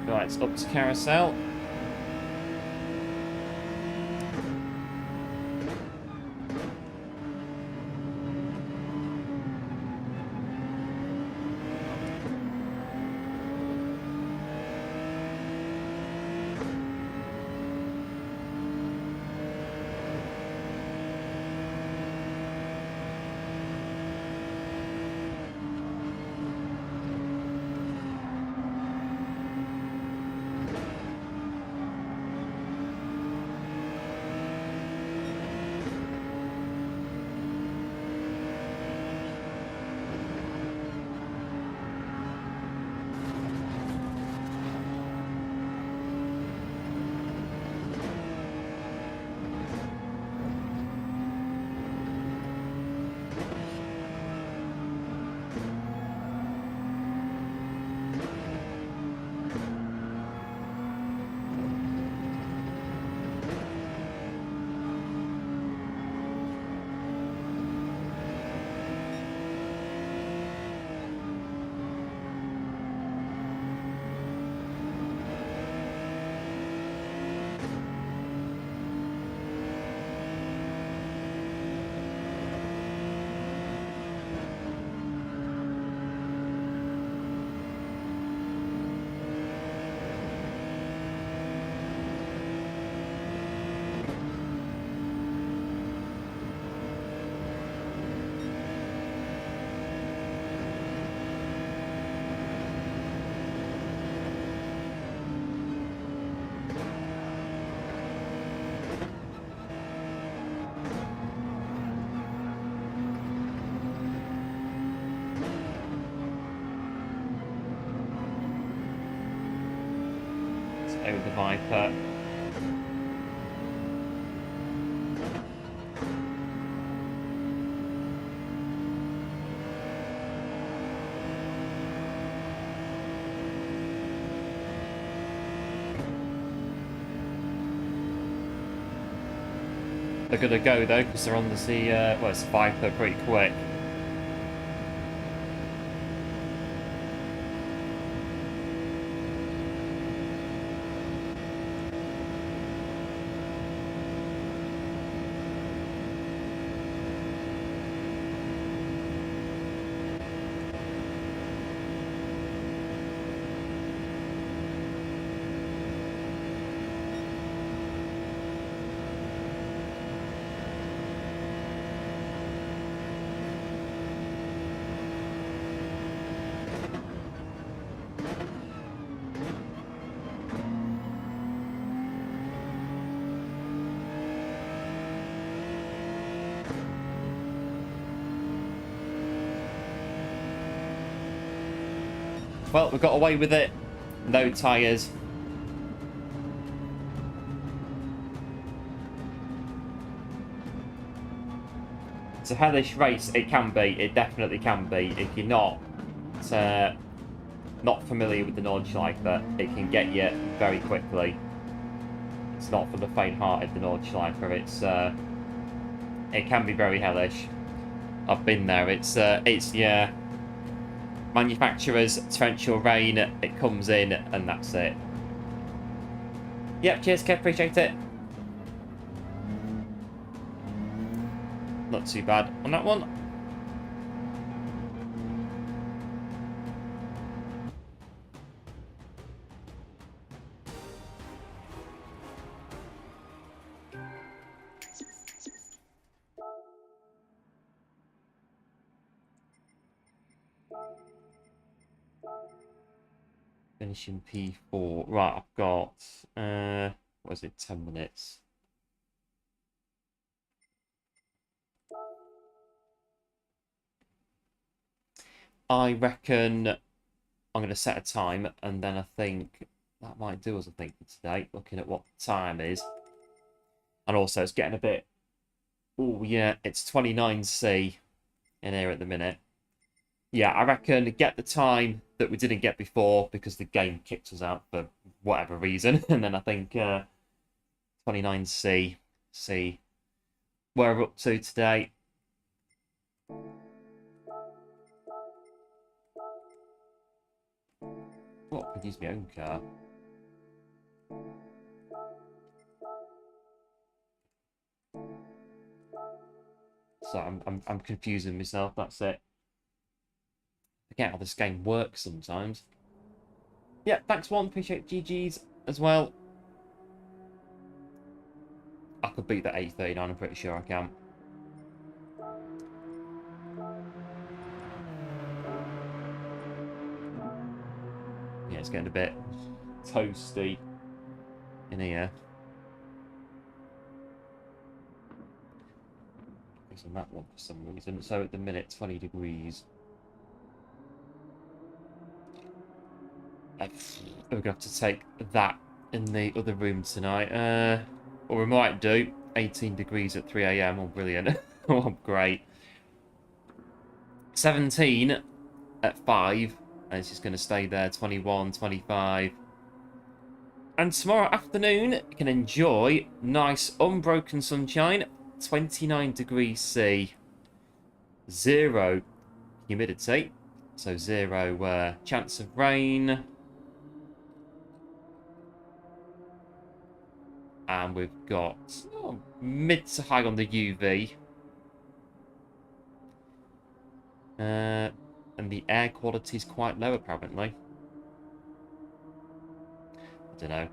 Right, it's up to carousel. Over the Viper. They're gonna go though because they're on the well, it's Viper pretty quick. Well, we got away with it. No tyres. It's a hellish race. It can be. It definitely can be. If you're not familiar with the Nordschleifer, it can get you very quickly. It's not for the faint-hearted, the Nordschleifer. It can be very hellish. I've been there. It's yeah. Manufacturer's torrential rain, it comes in and that's it. Yep, cheers Kev, appreciate it. Not too bad on that one. finishing P4. Right, I've got, what is it, 10 minutes. I reckon I'm going to set a time, and then I think that might do us, I think, for today, looking at what the time is. And also, it's getting a bit... Oh, yeah, it's 29C in here at the minute. Yeah, I reckon get the time that we didn't get before because the game kicked us out for whatever reason. And then I think 29C, see where we're up to today. What? I could use my own car. So I'm confusing myself. That's it. I forget how this game works sometimes. Yeah, thanks one. Appreciate GG's as well. I could beat that 839. I'm pretty sure I can. Yeah, it's getting a bit toasty in here. It's on that one for some reason. So at the minute, 20 degrees. We're going to have to take that in the other room tonight. Or we might do 18 degrees at 3 AM. Oh, brilliant. Oh, great. 17 at 5. And it's just going to stay there. 21, 25. And tomorrow afternoon, you can enjoy nice unbroken sunshine. 29 degrees C. 0 humidity. So 0 chance of rain. And we've got mid to high on the UV. And the air quality is quite low, apparently. I don't know.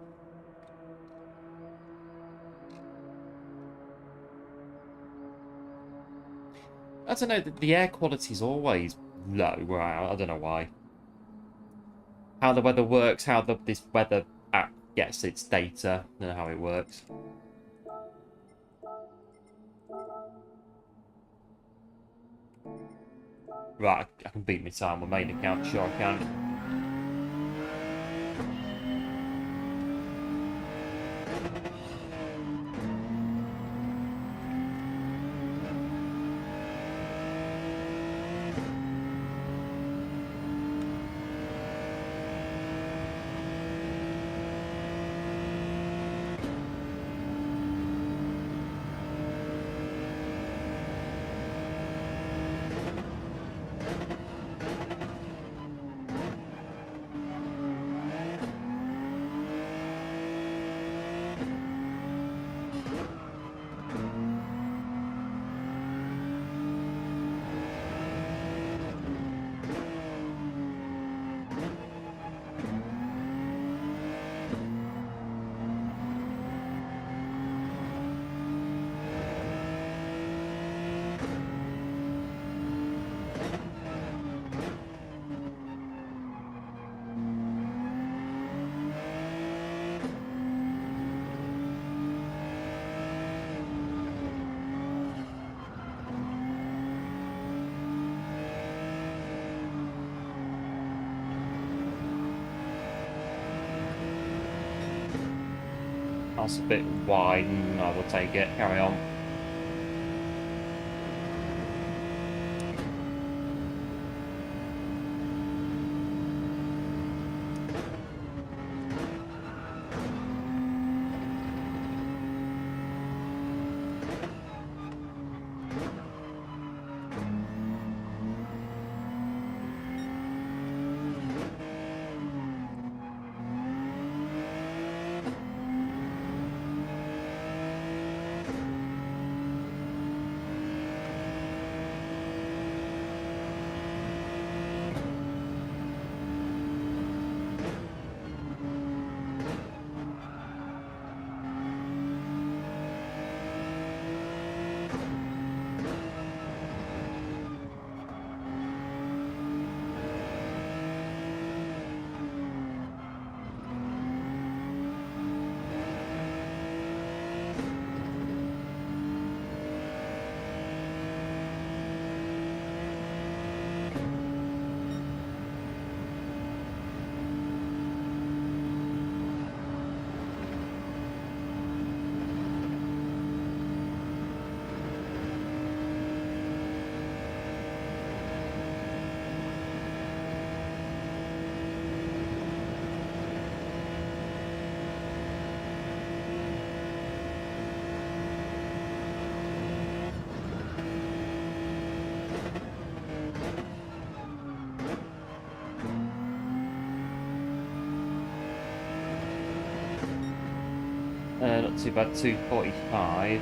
I don't know. The air quality is always low. Right? I don't know why. How the weather works, how this weather app gets its data. I don't know how it works. Right, I can beat my time on main account. Sure I can. That's a bit wide. I will take it. Carry on. not too bad, 245.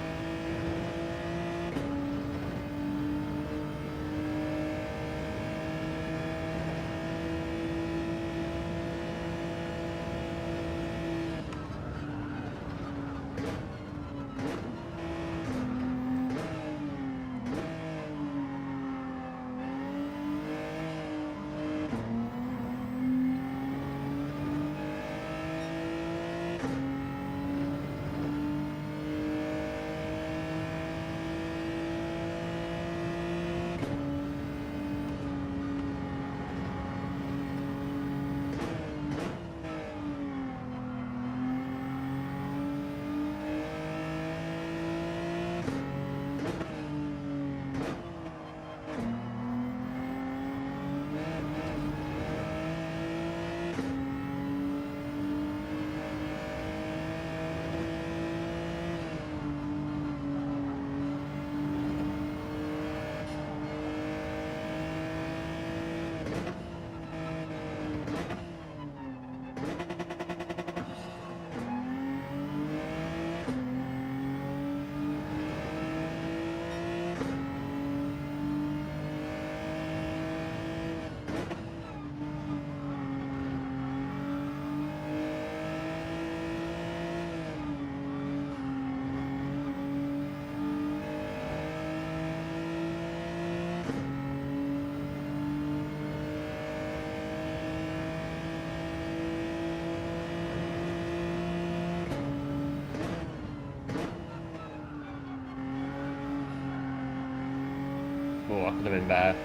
Oh, I could have been better.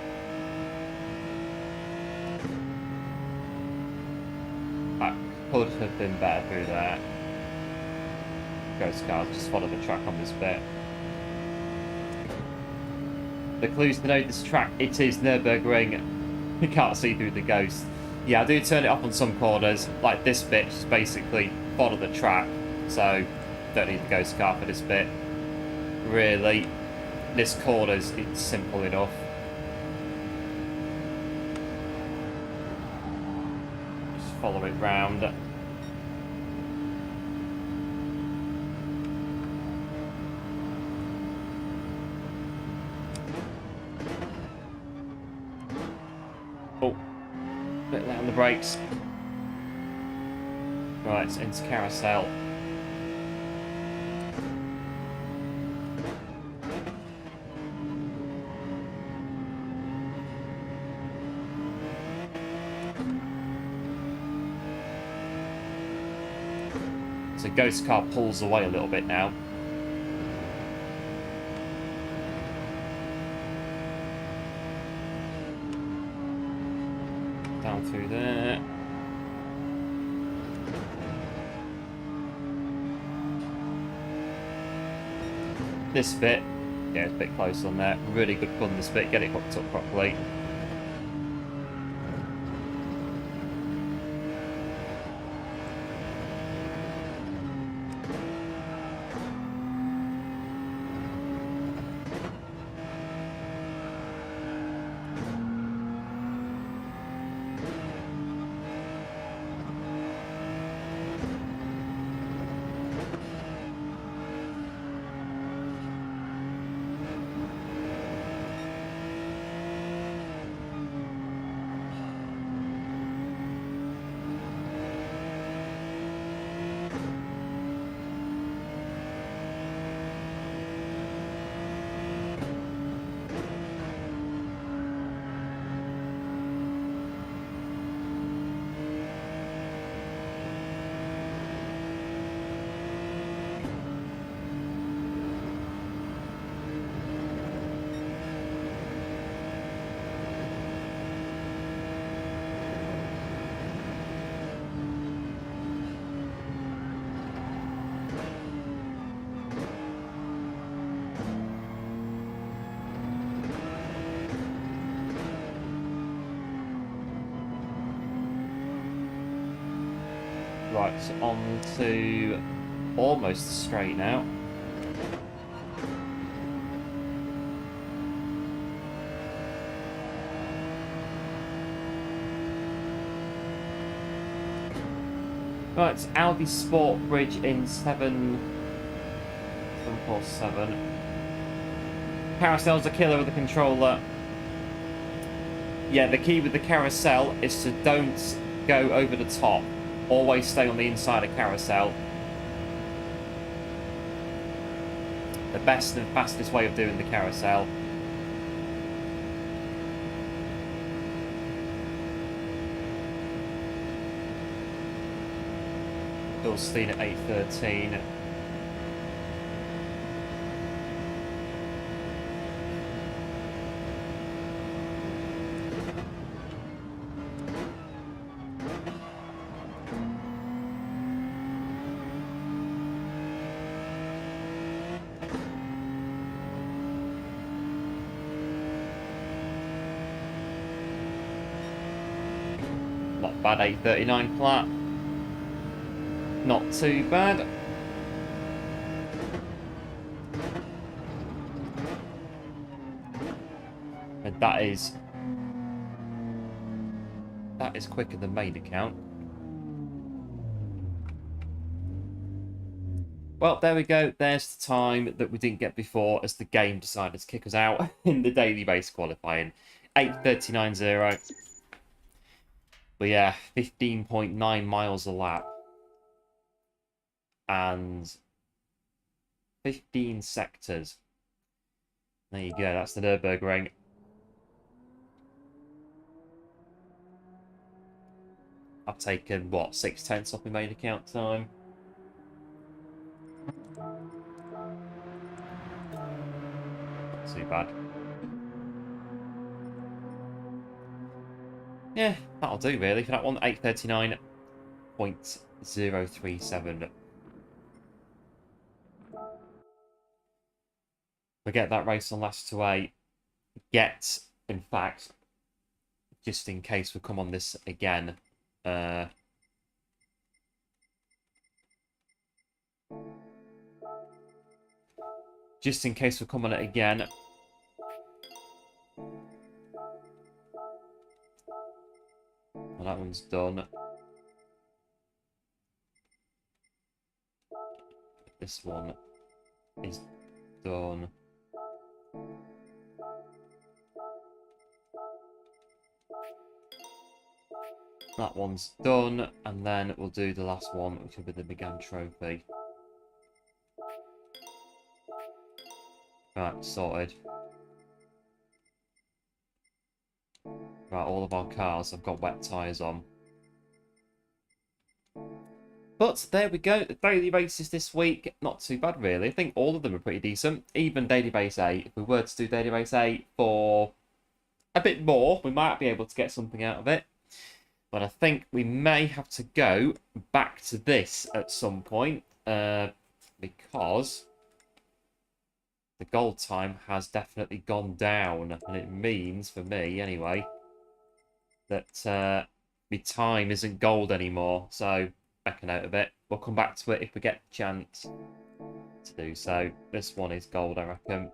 I could have been better through that. Ghost cars, just follow the track on this bit. The clues to know this track, it is Nürburgring. You can't see through the ghost. Yeah, I do turn it off on some corners. Like this bit, just basically follow the track. So, don't need the ghost car for this bit. Really. This corner's, it's simple enough. Just follow it round. Oh, bit late on the brakes. Right, it's into carousel. So ghost car pulls away a little bit now. Down through there. This bit, yeah, it's a bit close on there. Really good fun this bit, get it hooked up properly. Right, so on to almost straight now. Right, Audi Sport Bridge in 7 course 7. Carousel's a killer with the controller. Yeah, the key with the carousel is to don't go over the top. Always stay on the inside of carousel. The best and fastest way of doing the carousel. Bilstein at 813. Not bad, 839 flat. Not too bad. And that is quicker than main account. Well, there we go. There's the time that we didn't get before as the game decided to kick us out in the daily race qualifying. 8:39.0. But yeah, 15.9 miles a lap. And 15 sectors. There you go, that's the Nürburgring. I've taken, what, 6/10 off my main account time? Not too bad. Yeah, that'll do really for that one. 8:39.037. We get that race on last to 8. Get, in fact, just in case we come on this again, just in case we come on it again. Well, that one's done. This one is done. That one's done, and then we'll do the last one, which will be the Megane Trophy. Right, sorted. Right, all of our cars have got wet tyres on. But there we go, the daily races this week, not too bad really. I think all of them are pretty decent. Even daily race 8, if we were to do daily race 8 for a bit more, we might be able to get something out of it. But I think we may have to go back to this at some point, because the gold time has definitely gone down. And it means, for me anyway, that my time isn't gold anymore. So, make a note of it. We'll come back to it if we get the chance to do so. This one is gold, I reckon.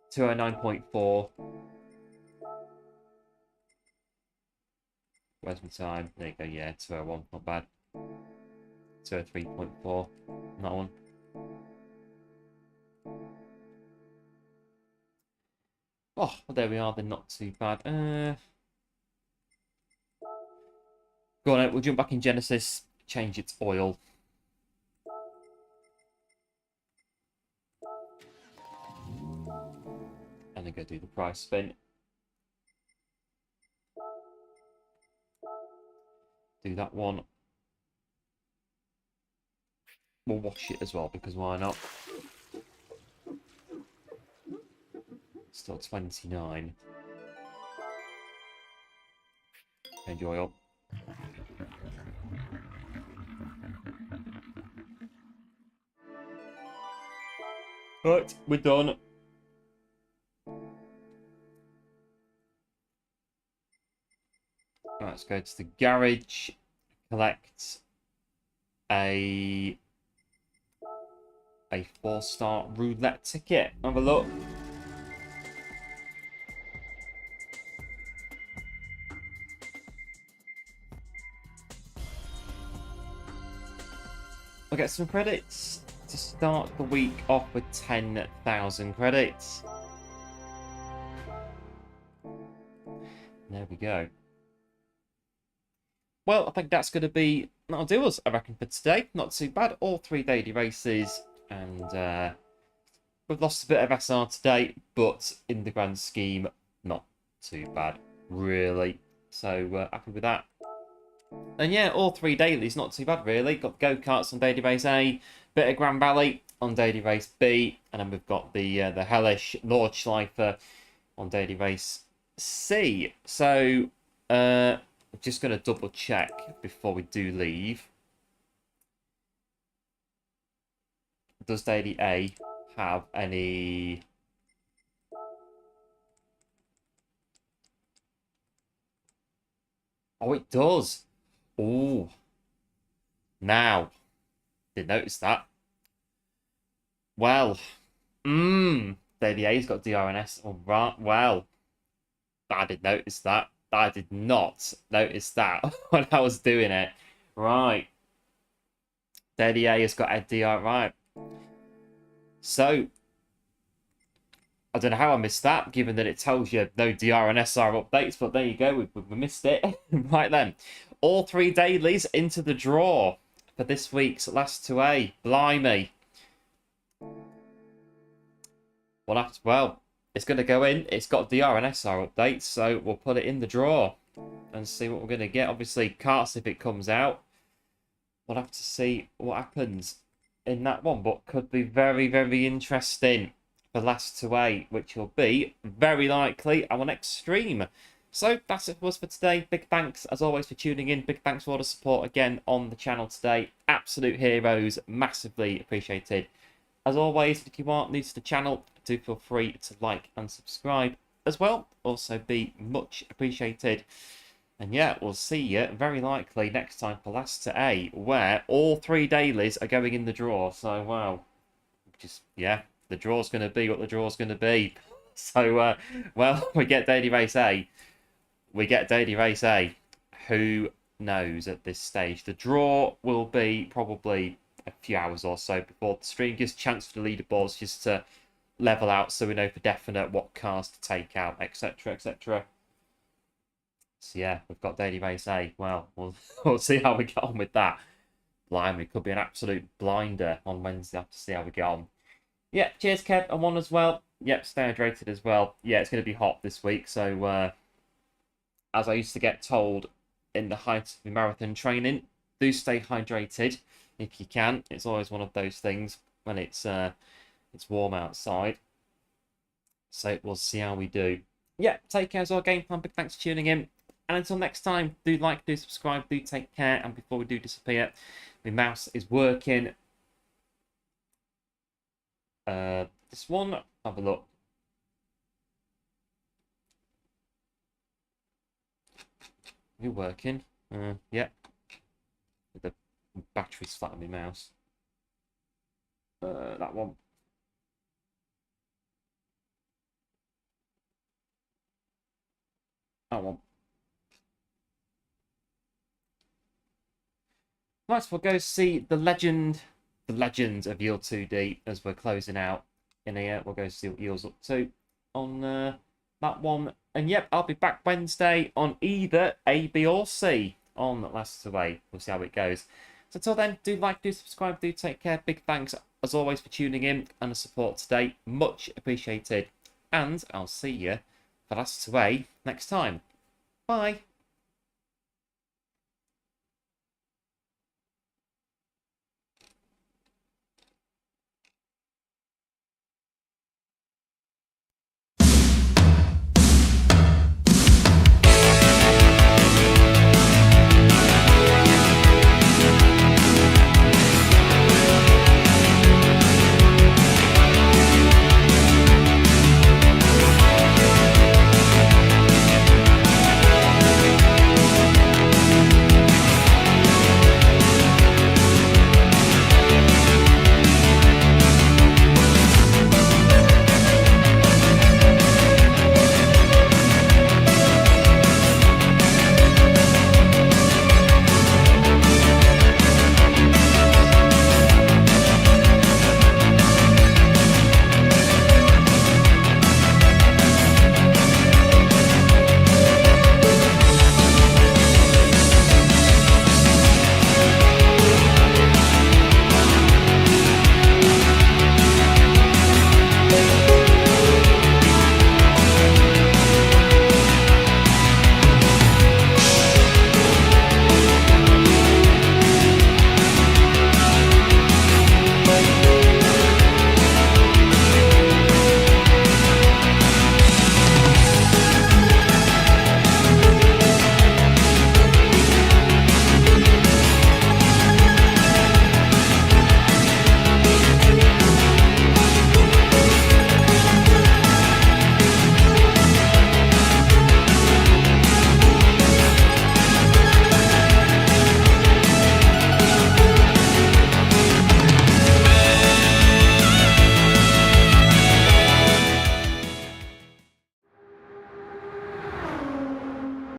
209.4. Where's my time? There you go, yeah, 201, not bad. 203.4, that one. Oh, well, there we are, they're not too bad. Go on, we'll jump back in Genesis, change its oil. And then go do the price spin. Do that one. We'll wash it as well, because why not? Still 29. Change oil. Right, we're done. Right, let's go to the garage, collect a 4-star roulette ticket. Have a look. I'll get some credits. to start the week off with 10,000 credits. There we go. Well, I think that'll do us, I reckon, for today. Not too bad. All 3 daily races, and we've lost a bit of SR today, but in the grand scheme, not too bad, really. So, happy with that. And yeah, all 3 dailies, not too bad, really. Got the go-karts on daily race A, bit of Grand Valley on daily race B, and then we've got the hellish Nordschleife on daily race C. So, just going to double check before we do leave. Does daily A have any... Oh, it does. Oh. Now. Didn't notice that. Well. Daily A's got DRNS. Oh, right. Well. I did notice that. I did not notice that when I was doing it. Right. Daily A has got a DR. Right. So, I don't know how I missed that, given that it tells you no DR and SR updates, but there you go, we missed it. Right then, all 3 dailies into the draw for this week's last 2A. Blimey. Well, it's going to go in. It's got DR and SR updates, so we'll put it in the draw and see what we're going to get. Obviously, carts if it comes out. We'll have to see what happens in that one, but could be very, very interesting for last 2A, which will be very likely our next stream. So that's it for us for today. Big thanks as always for tuning in. Big thanks for all the support again on the channel today. Absolute heroes, massively appreciated. As always, if you are new to the channel, do feel free to like and subscribe as well. Also be much appreciated. And yeah, we'll see you very likely next time for last 2A, where all 3 dailies are going in the draw. So, wow. Just, yeah. The draw's going to be what the draw's going to be. So, well, we get daily race A. We get daily race A. Who knows at this stage? The draw will be probably a few hours or so before the stream gives a chance for the leaderboards just to level out so we know for definite what cars to take out, etc, etc. So, yeah, we've got daily race A. Well, we'll see how we get on with that. Blimey, could be an absolute blinder on Wednesday. Have to see how we get on. Yeah, cheers, Kev. I'm on as well. Yep, stay hydrated as well. Yeah, it's going to be hot this week. So, as I used to get told in the height of the marathon training, do stay hydrated if you can. It's always one of those things when it's warm outside. So we'll see how we do. Yeah, take care as well, game plan. Big thanks for tuning in. And until next time, do like, do subscribe, do take care. And before we do disappear, my mouse is working. This one, have a look. You're working. Yeah. The battery's flat on my mouse. That one. That one. Right, we'll go see the legend of Yield 2D as we're closing out in here. We'll go see what Yield's up to on that one. And yep, I'll be back Wednesday on either A, B or C on Last Away. We'll see how it goes. So until then, do like, do subscribe, do take care. Big thanks as always for tuning in and the support today. Much appreciated. And I'll see you for Last Away next time. Bye.